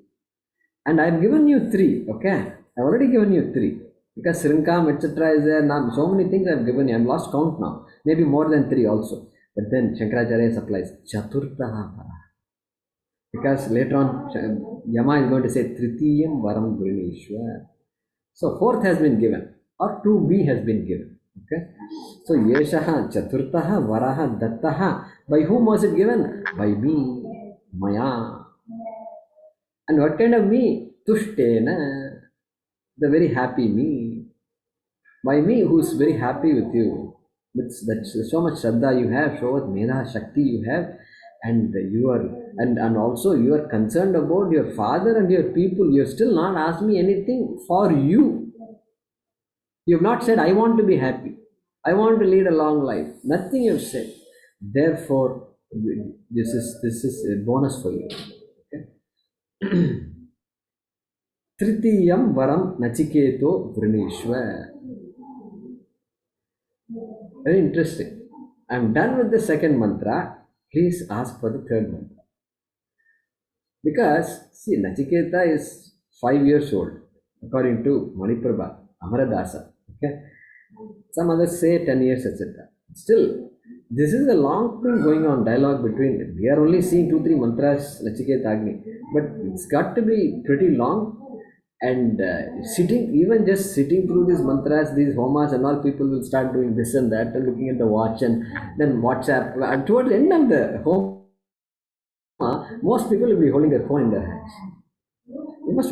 and I've given you 3. Okay? I've already given you 3. Because Srinkam, etc. is there. Now, so many things I've given you. I've lost count now. Maybe more than 3 also. But then Shankaracharya supplies Chaturtaha Varaha. Because later on, Yama is going to say Tritiyam Varam Grinishwa. So 4th has been given, or 2b has been given. Okay. So Yeshaha Chaturtaha Varaha Dattaha. By whom was it given? By me, Maya. And what kind of me? Tushtena, the very happy me. By me, who's very happy with you. That's so much Shraddha you have, so much Mera Shakti you have, and you are, and also you are concerned about your father and your people. You have still not asked me anything for you. You have not said, I want to be happy. I want to lead a long life. Nothing you have said. Therefore, this is a bonus for you. Okay? Tritiyam Varam Nachiketo Vrinishwa. Very interesting. I am done with the second mantra. Please ask for the third mantra. Because, see, Nachiketa is 5 years old, according to Maniprabha, Amaradasa. Okay? Some others say 10 years, etc. Still, this is a long thing going on, dialogue between them. We are only seeing 2-3 mantras, Nachiketa Agni. But it's got to be pretty long. And even just sitting through these mantras, these homas and all, people will start doing this and that and looking at the watch and then WhatsApp. And towards the end of the homa, most people will be holding their phone in their hands.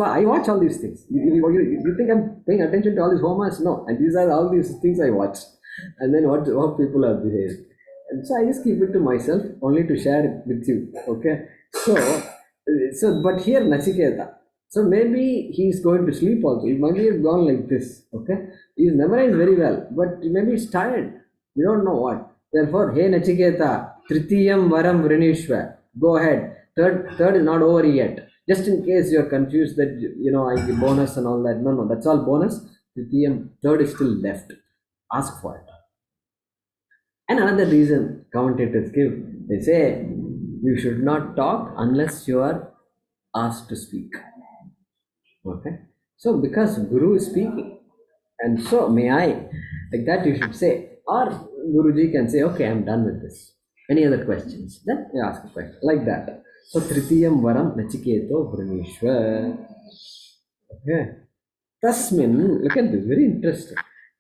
I watch all these things. You think I'm paying attention to all these homas? No. And these are all these things I watch. And then what people have behaved. And so I just keep it to myself, only to share it with you. Okay. So but here Nachiketa. So maybe he's going to sleep also. He might have gone like this. Okay. He's memorized very well, but maybe he's tired. We don't know what. Therefore, hey Nachiketa, Tritiyam Varam Vrinishwa. Go ahead. Third is not over yet. Just in case you're confused that, I give bonus and all that. No, that's all bonus. Tritiyam, third is still left. Ask for it. And another reason commentators give, they say you should not talk unless you are asked to speak. Okay. So because Guru is speaking, and so may I, like that you should say, or Guruji can say, okay, I'm done with this. Any other questions? Then you ask a question like that. So Tritiyam Varam Nachiketo Vrinishwa. Okay. Tasmin, look at this, very interesting.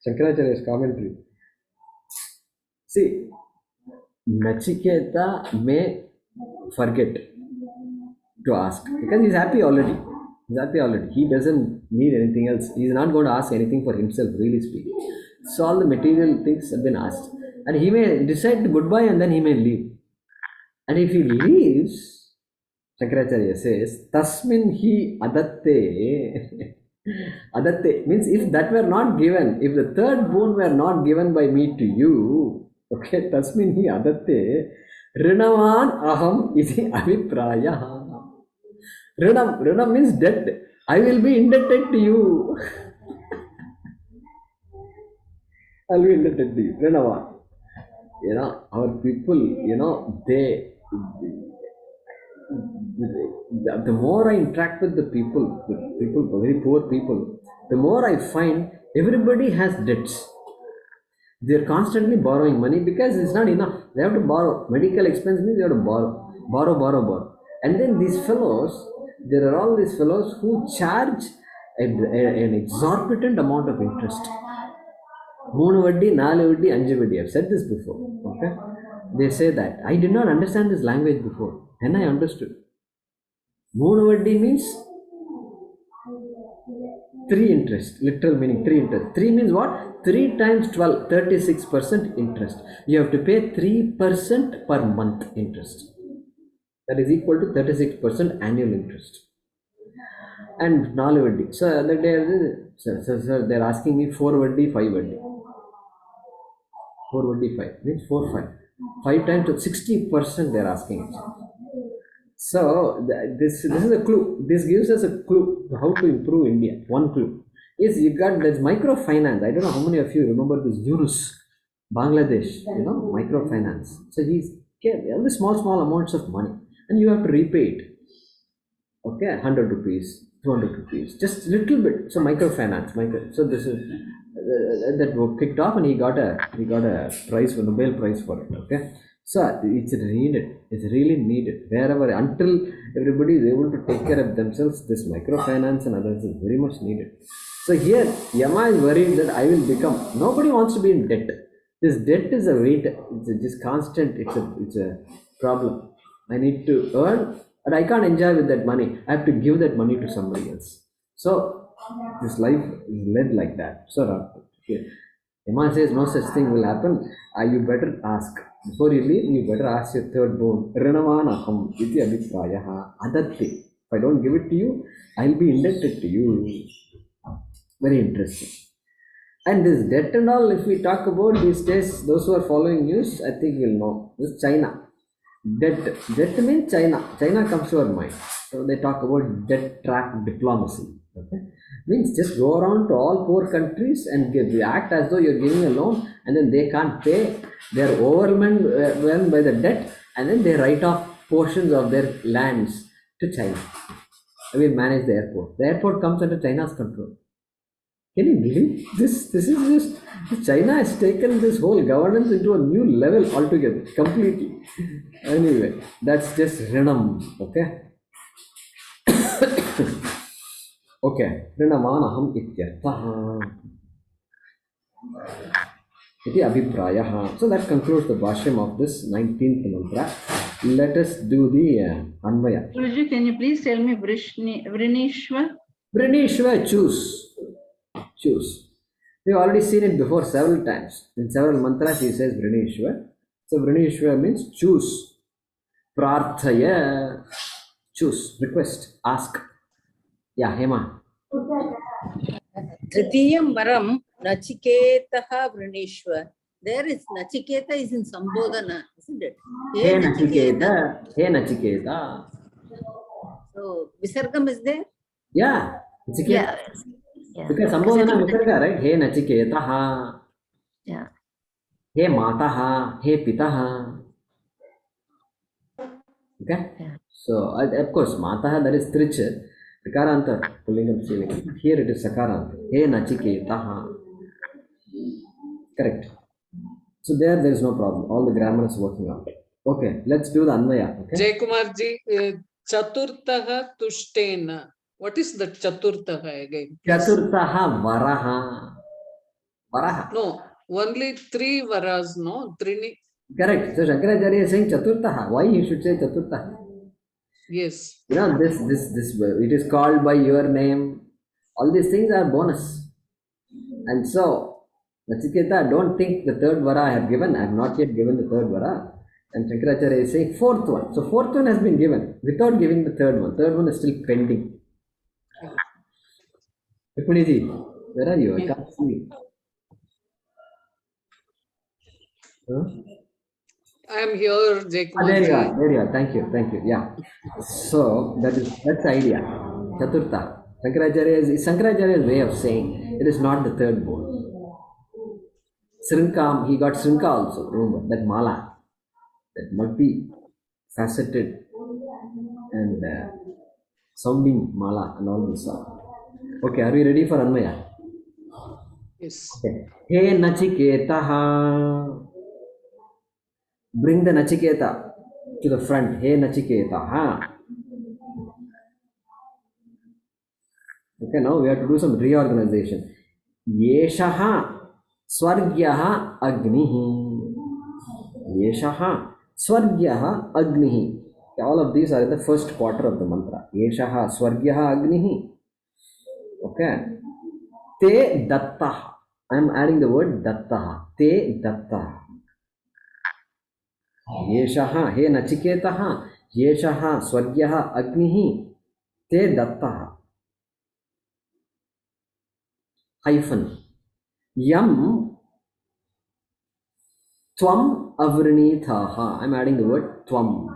Shankaracharya's commentary. See, Nachiketa may forget to ask because he's happy already. He's happy already. He doesn't need anything else. He's not going to ask anything for himself, really speaking. So all the material things have been asked. And he may decide to goodbye and then he may leave. And if he leaves, Shankaracharya says, Tasmin hi adatte. Adatte means if that were not given, if the third boon were not given by me to you, okay, Tasmin hi adatte, Rinavan aham iti avipraya. Rinam means debt. I will be indebted to you. I'll be indebted to you. Rinava. Our people, the more I interact with the people, very poor people, the more I find everybody has debts. They're constantly borrowing money because it's not enough. They have to borrow. Medical expense means they have to borrow. And then these fellows, there are all these fellows who charge an exorbitant amount of interest. 3 vaddi, 4 vaddi, 5 vaddi. I've said this before. Okay? They say that. I did not understand this language before. Then I understood. 3 vaddi means 3 interest. Literal meaning 3 interest. 3 means what? 3 times 12, 36% interest. You have to pay 3% per month interest. That is equal to 36% annual interest. And 4 vaddi. So other day, they're asking me 4 vaddi, 5 vaddi. 4 vaddi 5 means 4 5. 5 times to 60% they're asking. So this is a clue. This gives us a clue how to improve India. One clue is you got this microfinance. I don't know how many of you remember this Yunus, Bangladesh. Microfinance. So he's getting all the small amounts of money, and you have to repay it. Okay, 100 rupees, 200 rupees, just little bit. So microfinance, So this is that was kicked off, and he got a prize, for Nobel Prize for it. Okay, so it's needed. It's really needed wherever, until everybody is able to take care of themselves. This microfinance and others is very much needed. So here Yama is worried that I will become. Nobody wants to be in debt. This debt is a weight. It's just constant. It's a problem. I need to earn. But I can't enjoy with that money. I have to give that money to somebody else. So this life is led like that. So Emma says no such thing will happen. You better ask. Before you leave, you better ask your third bone. Rinavanaham iti abhiprayaha adatte. If I don't give it to you, I'll be indebted to you. Very interesting. And this debt and all, if we talk about these days, those who are following news, I think will know. This is China. Debt means China. China comes to our mind. So they talk about debt trap diplomacy. Okay, means just go around to all poor countries and act as though you're giving a loan, and then they can't pay. They're overwhelmed by the debt, and then they write off portions of their lands to China. We manage the airport. The airport comes under China's control. Can you believe this? This is just China has taken this whole governance into a new level altogether, completely. Anyway, that's just Rinam. Okay. Okay. Rinamanaham ityarthaha. Iti abhiprayaha. So that concludes the Bhaashyam of this 19th mantra. Let us do the Anvaya. Guruji, can you please tell me Vrinishwa? Vrinishwa, choose. We've already seen it before several times. In several mantras he says Vrinishwa. So Vrinishwa means choose. Prarthaya, choose, request, ask. Yeah, Hema. Tritiyam varam nachiketaha vrinishwa. There is Nachiketa is in Sambodhana, isn't it? Hey Nachiketa. So Visargam is there? Yeah. Nachiketa. Yeah. Because Sambodhana Visarga, right? Hey Nachiketa. Yeah. He mataha, he pitaha. Okay. Yeah. So of course, mataha, that is tricha. Vikaranta, Pulingam Srilingam. Here it is Sakaranta. He nachiketaha. Correct. So there is no problem. All the grammar is working out. Okay, let's do the Anvaya. Okay. Jaykumarji, Chaturtaha Tushtena. What is the Chaturtaha again? Please? Chaturtaha varaha. Varaha. No, only 3 varas, no? Trini. Correct. So Shankaracharya is saying Chaturtaha. Why you should say Chaturtaha? Yes. You know, this, it is called by your name. All these things are bonus. And so, Nachiketa, don't think the third vara I have given. I have not yet given the third vara. And Shankaracharya is saying fourth one. So, fourth one has been given without giving the third one. Third one is still pending. Rukuniji, where are you? I can't see you. Huh? I am here, There you are. Jaykumarji. There you are. Thank you. Thank you. Yeah. So that's the idea. Chaturtha. Shankaracharya's way of saying it is not the third bone. Srinkam, he got Srinka also. Remember that mala, that multi-faceted and sounding mala and all this stuff. Okay, are we ready for Anvaya? Yes. Okay. He Nachiketaha. Bring the Nachiketa to the front. He Nachiketaha. Okay, now we have to do some reorganization. Yeshaha Swargyaha Agnihi. Yeshaha Swargyaha Agnihi. Okay, all of these are in the first quarter of the mantra. Yeshaha Swargyaha Agnihi. Okay. Te Dattaha. I am adding the word Dattaha. Te Dattaha. Yeshaha. He Nachiketaha. Yeshaha Swargyaha Agnihi. Te Dattaha. Hyphen. Yam Tvam Avrinitaha. I'm adding the word Tvam.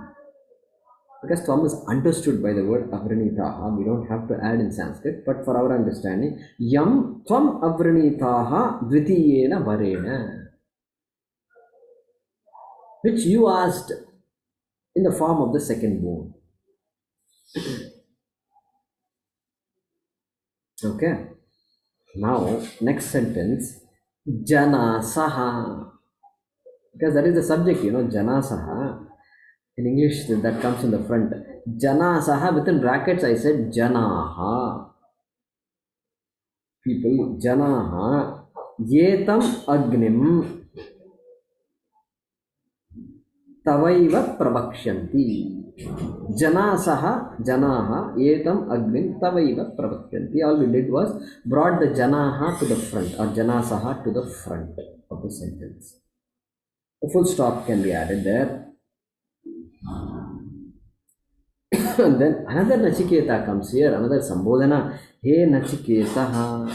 Because Tvam is understood by the word Avrinitaha. We don't have to add in Sanskrit, but for our understanding, Yam Tvam Avrinitaha Dvitiyena Varena. Which you asked in the form of the second bone. Okay. Now, next sentence, Janasaha. Because that is the subject, Janasaha. In English, that comes in the front. Janasaha, within brackets, I said Janaha. People, Janaha. Yetam Agnim Tavaiva Pravakshanti. Janasaha, Janaha, Yetam Agnim Tavaiva Pravakshanti. All we did was brought the Janaha to the front or Janasaha to the front of the sentence. A full stop can be added there. And then another Nachiketa comes here, another Sambodhana. He Nachiketaha.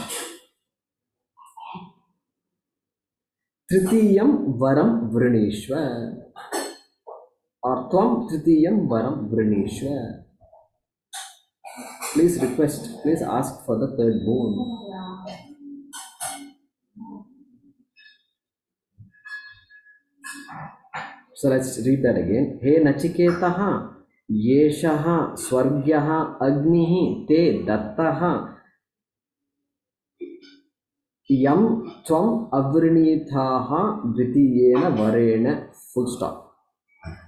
Tritiyam Varam Vrinishva. Or Tvam Tritiyam Varam Vrinishva. Please ask for the third bone. So let's read that again. He Nachiketaha. Yeshaha Swargyaha Agnihi Te Dattaha. Yam Tvam Avrinitaha Dvitiyena Varena. Full stop.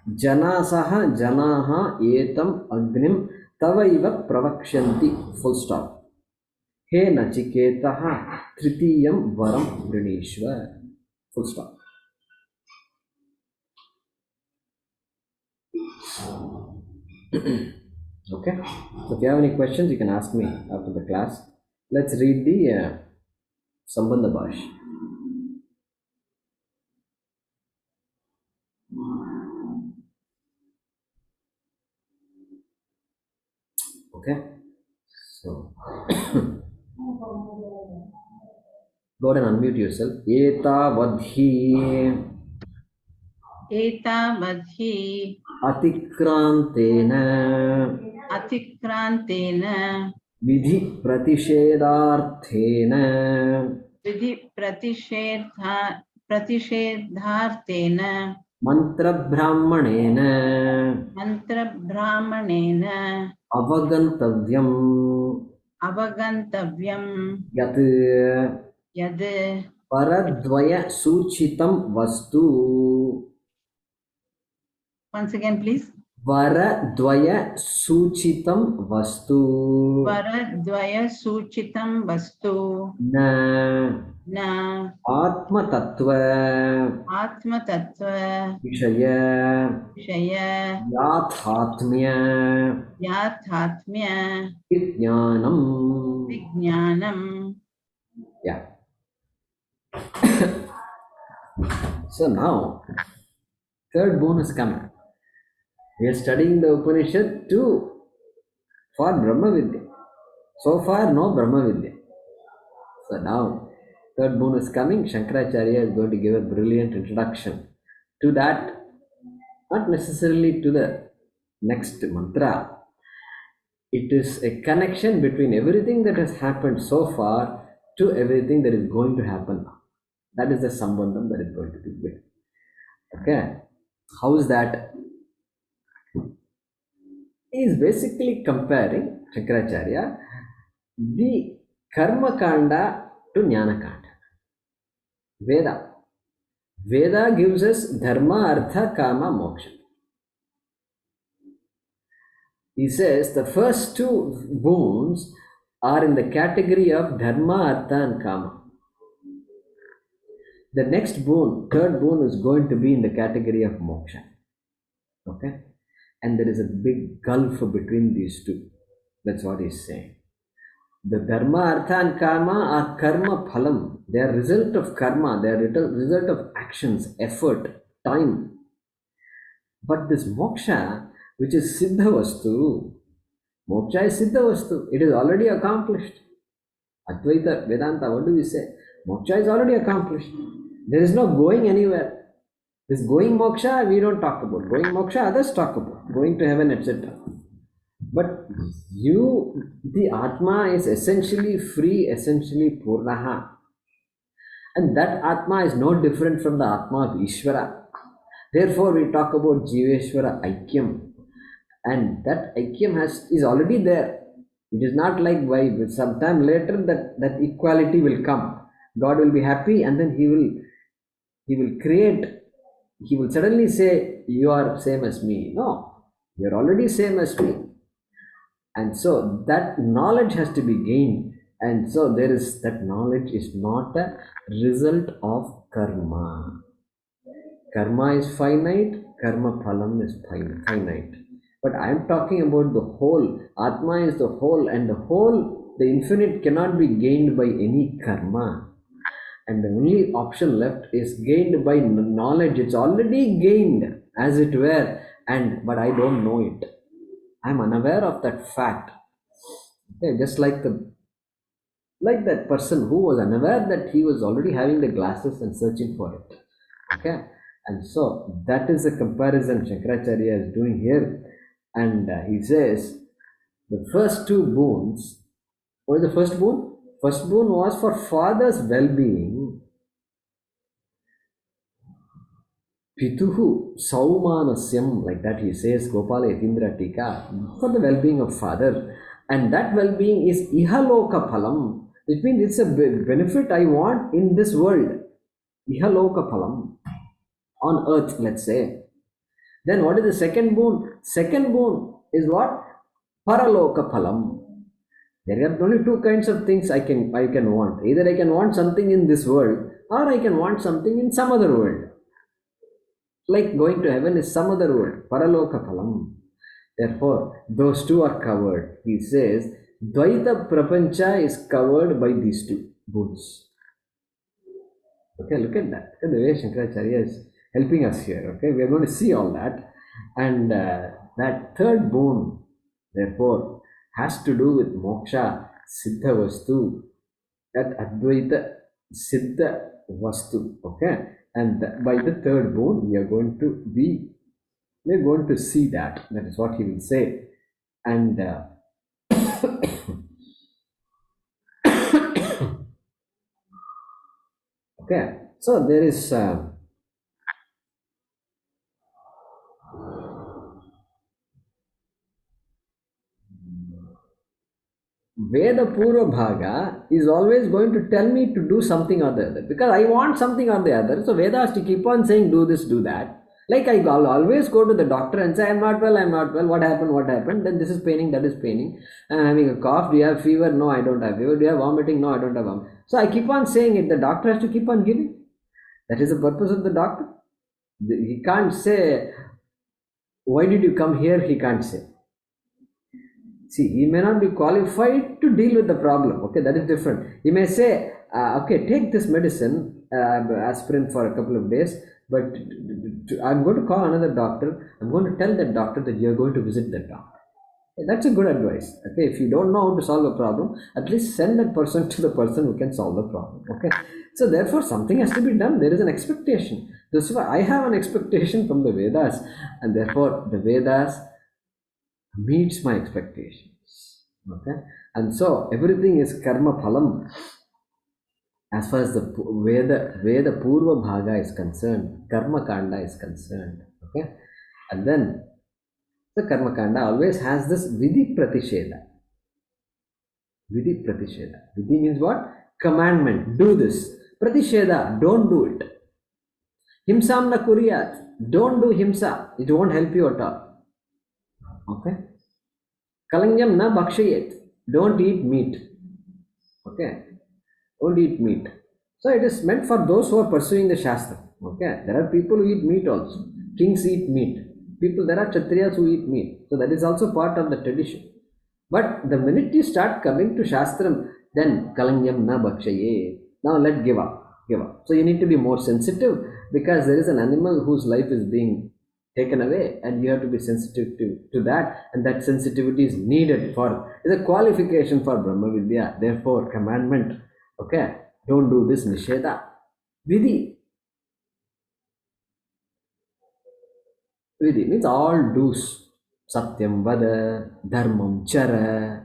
Janasaha Janaha Etam Agnim Tavaiva Pravakshanti. Full stop. He Nachiketaha Tritiyam Varam Vrinishva. Full stop. Okay. So if you have any questions, you can ask me after the class. Let's read the Sambandha Bhash. Okay. So go ahead and unmute yourself. Eta vadhi एतावद्धि atikrantena अतिक्रान्तेन vidhi pratishedarthena विधि प्रतिषेधा प्रतिषेधार्थेन मन्त्रब्राह्मणेन मन्त्रब्राह्मणेन अवगन्तव्यम् अवगन्तव्यं यत् यद् वरद्वयसूचितं वस्तु once again please वरद्वयसूचितं वस्तु वरद्वयसूचितं वस्तु न न आत्मतत्त्व आत्मतत्त्व विषय विषय याथात्म्य याथात्म्य विज्ञानम्. विज्ञानम्. Yeah. So now, third boon is coming. We are studying the Upanishad for Brahma Vidya. So far, no Brahma Vidya. So now, third boon is coming. Shankaracharya is going to give a brilliant introduction to that, not necessarily to the next mantra. It is a connection between everything that has happened so far to everything that is going to happen now. That is the sambandham that is going to be built. Okay. How is that? He is basically comparing, Shankaracharya, the Karma Kanda to Jnana Kanda. Veda. Veda gives us Dharma, Artha, Kama, Moksha. He says the first two boons are in the category of Dharma, Artha and Kama. The next boon, third boon, is going to be in the category of Moksha. Okay? And there is a big gulf between these two. That's what he's saying. The Dharma, Artha and Kama are karma phalam. They are result of karma. They are result of actions, effort, time. But this moksha, which is Siddha Vastu, moksha is Siddha Vastu. It is already accomplished. Advaita, Vedanta, what do we say? Moksha is already accomplished. There is no going anywhere. This going moksha, we don't talk about. Going moksha, others talk about. Going to heaven, etc. But the Atma is essentially free, essentially Purnaha. And that Atma is no different from the Atma of Ishvara. Therefore, we talk about Jiveshvara Aikyam. And that Aikyam is already there. It is not like by sometime later that equality will come. God will be happy and then he will suddenly say, you are same as me. No, you are already same as me. And so that knowledge has to be gained. And so that knowledge is not a result of karma. Karma is finite, karma phalam is finite. But I am talking about the whole. Atma is the whole, and the infinite cannot be gained by any karma. And the only option left is gained by knowledge. It's already gained, as it were, but I don't know it. I'm unaware of that fact. Okay, just like that person who was unaware that he was already having the glasses and searching for it. Okay, and so that is the comparison Shankaracharya is doing here. And he says the first two boons. What is the first boon? First boon was for father's well-being. Pituhu Saumanasyam, like that he says, Gopala Yatindra Tika, for the well-being of father. And that well-being is Ihaloka Phalam, which means it's a benefit I want in this world. Ihaloka Phalam, on earth, let's say. Then what is the second boon? Second boon is what? Paraloka Phalam. There are only two kinds of things I can want. Either I can want something in this world, or I can want something in some other world. Like going to heaven is some other world, Paraloka Phalam. Therefore, those two are covered. He says, Dvaita Prapancha is covered by these two boons. Okay, look at that. Look at the way Shankaracharya is helping us here. Okay, we are going to see all that. And that third boon, therefore, has to do with moksha, Siddha Vastu, that Advaita Siddha Vastu. Okay, and by the third boon, we are going to see that. That is what he will say. And okay, So there is Veda Purva Bhaga is always going to tell me to do something or the other because I want something or the other. So Veda has to keep on saying do this, do that. Like I'll always go to the doctor and say I'm not well, what happened, then this is paining, that is paining, I'm having a cough, do you have fever? No, I don't have fever. Do you have vomiting? No, I don't have vomiting. So I keep on saying it, the doctor has to keep on giving. That is the purpose of the doctor. He can't say, why did you come here? He can't say. See, he may not be qualified to deal with the problem. Okay, that is different. He may say, okay, take this medicine, aspirin for a couple of days, but I'm going to call another doctor. I'm going to tell that doctor that you're going to visit that doctor. That's a good advice. Okay, if you don't know how to solve a problem, at least send that person to the person who can solve the problem. Okay, so therefore something has to be done. There is an expectation. That's why I have an expectation from the Vedas, and therefore the Vedas meets my expectations. Okay, and so everything is karma phalam as far as the Veda Purva Bhaga is concerned, Karma Kanda is concerned. Okay, and then the Karma Kanda always has this Vidhi Pratisheda. Vidhi Pratisheda. Vidhi means what? Commandment. Do this. Pratisheda. Don't do it. Himsam na kuriyat. Don't do himsa. It won't help you at all. Okay. Kalanyam na bhakshayet. Don't eat meat. Okay. Don't eat meat. So it is meant for those who are pursuing the Shastra. Okay. There are people who eat meat also. Kings eat meat. There are Kshatriyas who eat meat. So that is also part of the tradition. But the minute you start coming to Shastram, then Kalanyam na bhakshaye. Now let give up. So you need to be more sensitive because there is an animal whose life is being taken away and you have to be sensitive to that, and that sensitivity is needed is a qualification for Brahma Vidya. Therefore, commandment, okay, don't do this, Nisheda. Vidhi means all do's. Satyam vada, dharmam chara,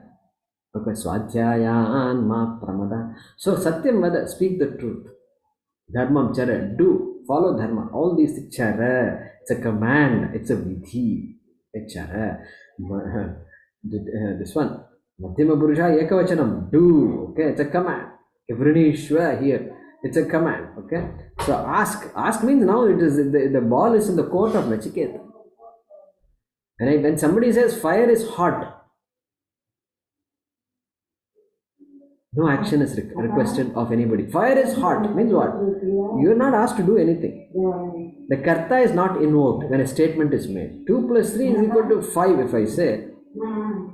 okay, swadhyaya ma pramada. So Satyam vada, speak the truth. Dharmam chara, do, follow dharma. All these chara, it's a command, it's a vidhi, a chara. This one, Madhyama Purusha Ekavachanam, do, okay, it's a command. Vrinishwa here, it's a command, okay. So ask means now it is the ball is in the court of Nachiketa. When somebody says fire is hot, no action is requested of anybody. Fire is hot means what? You are not asked to do anything. The karta is not invoked when a statement is made. 2 plus 3 is equal to 5 if I say.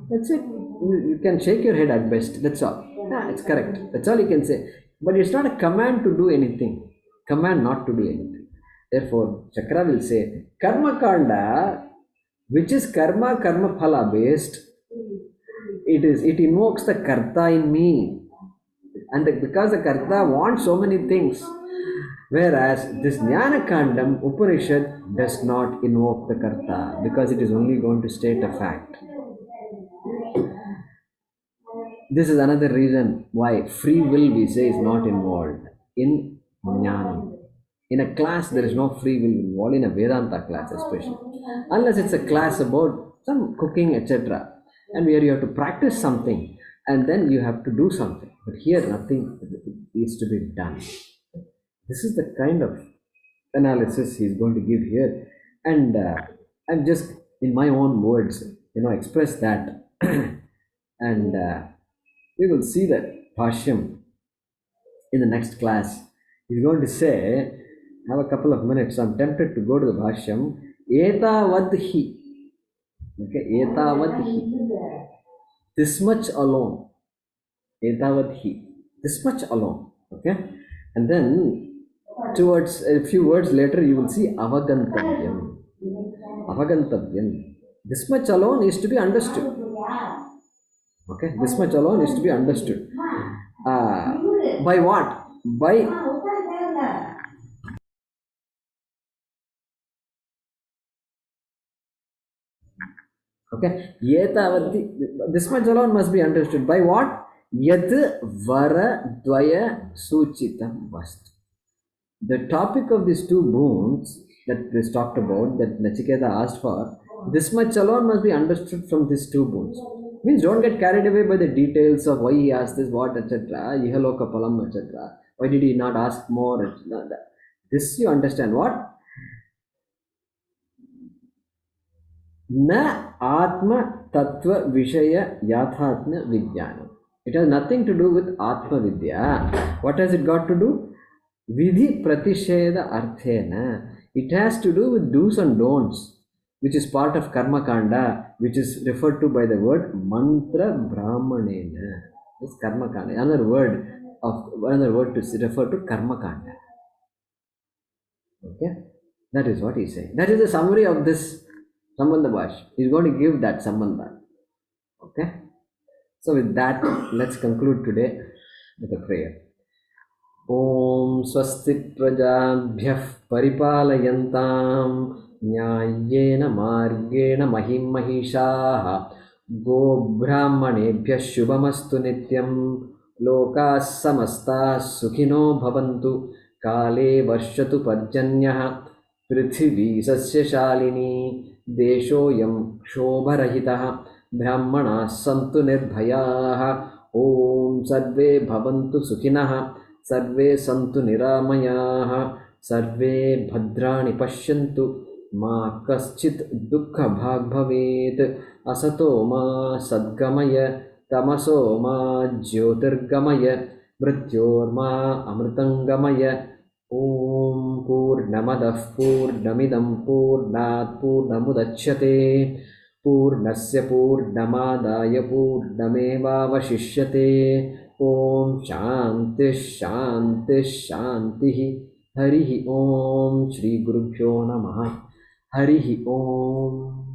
That's it. You can shake your head at best. That's all. Yeah, it's correct. That's all you can say. But it's not a command to do anything. Command not to do anything. Therefore, Shankara will say, Karma Kanda, which is karma phala based, it invokes the karta in me, and because the karta wants so many things, whereas this jnana kandam Upanishad does not invoke the karta because it is only going to state a fact. This is another reason why free will, we say, is not involved in jnana. In a class, there is no free will involved, in a Vedanta class especially, unless it's a class about some cooking, etc., and where you have to practice something and then you have to do something. But here, nothing is to be done. This is the kind of analysis he's going to give here, and I'm just, in my own words, express that, and we will see that Bhaashyam in the next class. He's going to say, I have a couple of minutes, so I'm tempted to go to the Bhaashyam. Etavadhi. Okay, etavadhi. This much alone. Etavadhi. This much alone. Okay, and then towards a few words later, you will see avagantavyam. Avagantavyam. This much alone is to be understood. Okay, this much alone is to be understood. By what? By okay, this much alone must be understood. By what? Yad vara dvaya suchitam vastu. the topic of these two boons that is talked about, that Nachiketa asked for, this much alone must be understood from these two boons. Means don't get carried away by the details of why he asked this, what, etc. Ihaloka palam, etc. Why did he not ask more? This you understand what? Na Atma Tattva Vishaya Yathatma Vijnana. It has nothing to do with Atma Vidya. What has it got to do? Vidhi Pratisheda Arthena. It has to do with do's and don'ts, which is part of Karma Kanda, which is referred to by the word Mantra Brahmanena. This Karma Kanda. Another word to refer to Karma Kanda. Okay? That is what he's saying. That is the summary of this Sambandha Bhash. He's going to give that Sambandha. Okay? So with that, let's conclude today with a prayer. Om Swasti Prajabhyah Paripalayantam Nyayena Margena Mahim Mahishaha Go Brahmanebhyah Shubhamastu Nityam Lokas Samastas Sukhino Bhavantu Kale Varshatu Parjanyah Prithvi Sasya Shalini Deshoyam Shobharahitah Brahmana Santu Nirbhayaha Om Sarve Bhavantu Sukhinah Sarve Santu Niramayaha Sarve Bhadrani Pashyantu Ma Kaschit Dukkha Bhag Bhavet Asato Ma Sadgamaya Tamaso Ma Jyotirgamaya Mrityorma Amritangamaya Om Purnamadah Purnamidam Purnat Purnamudachyate Purnasya Purnamadaya Purnamevavashishyate Om Shanti Shanti Shanti Harihi Om Shri Gurubhyo Namaha Harihi Om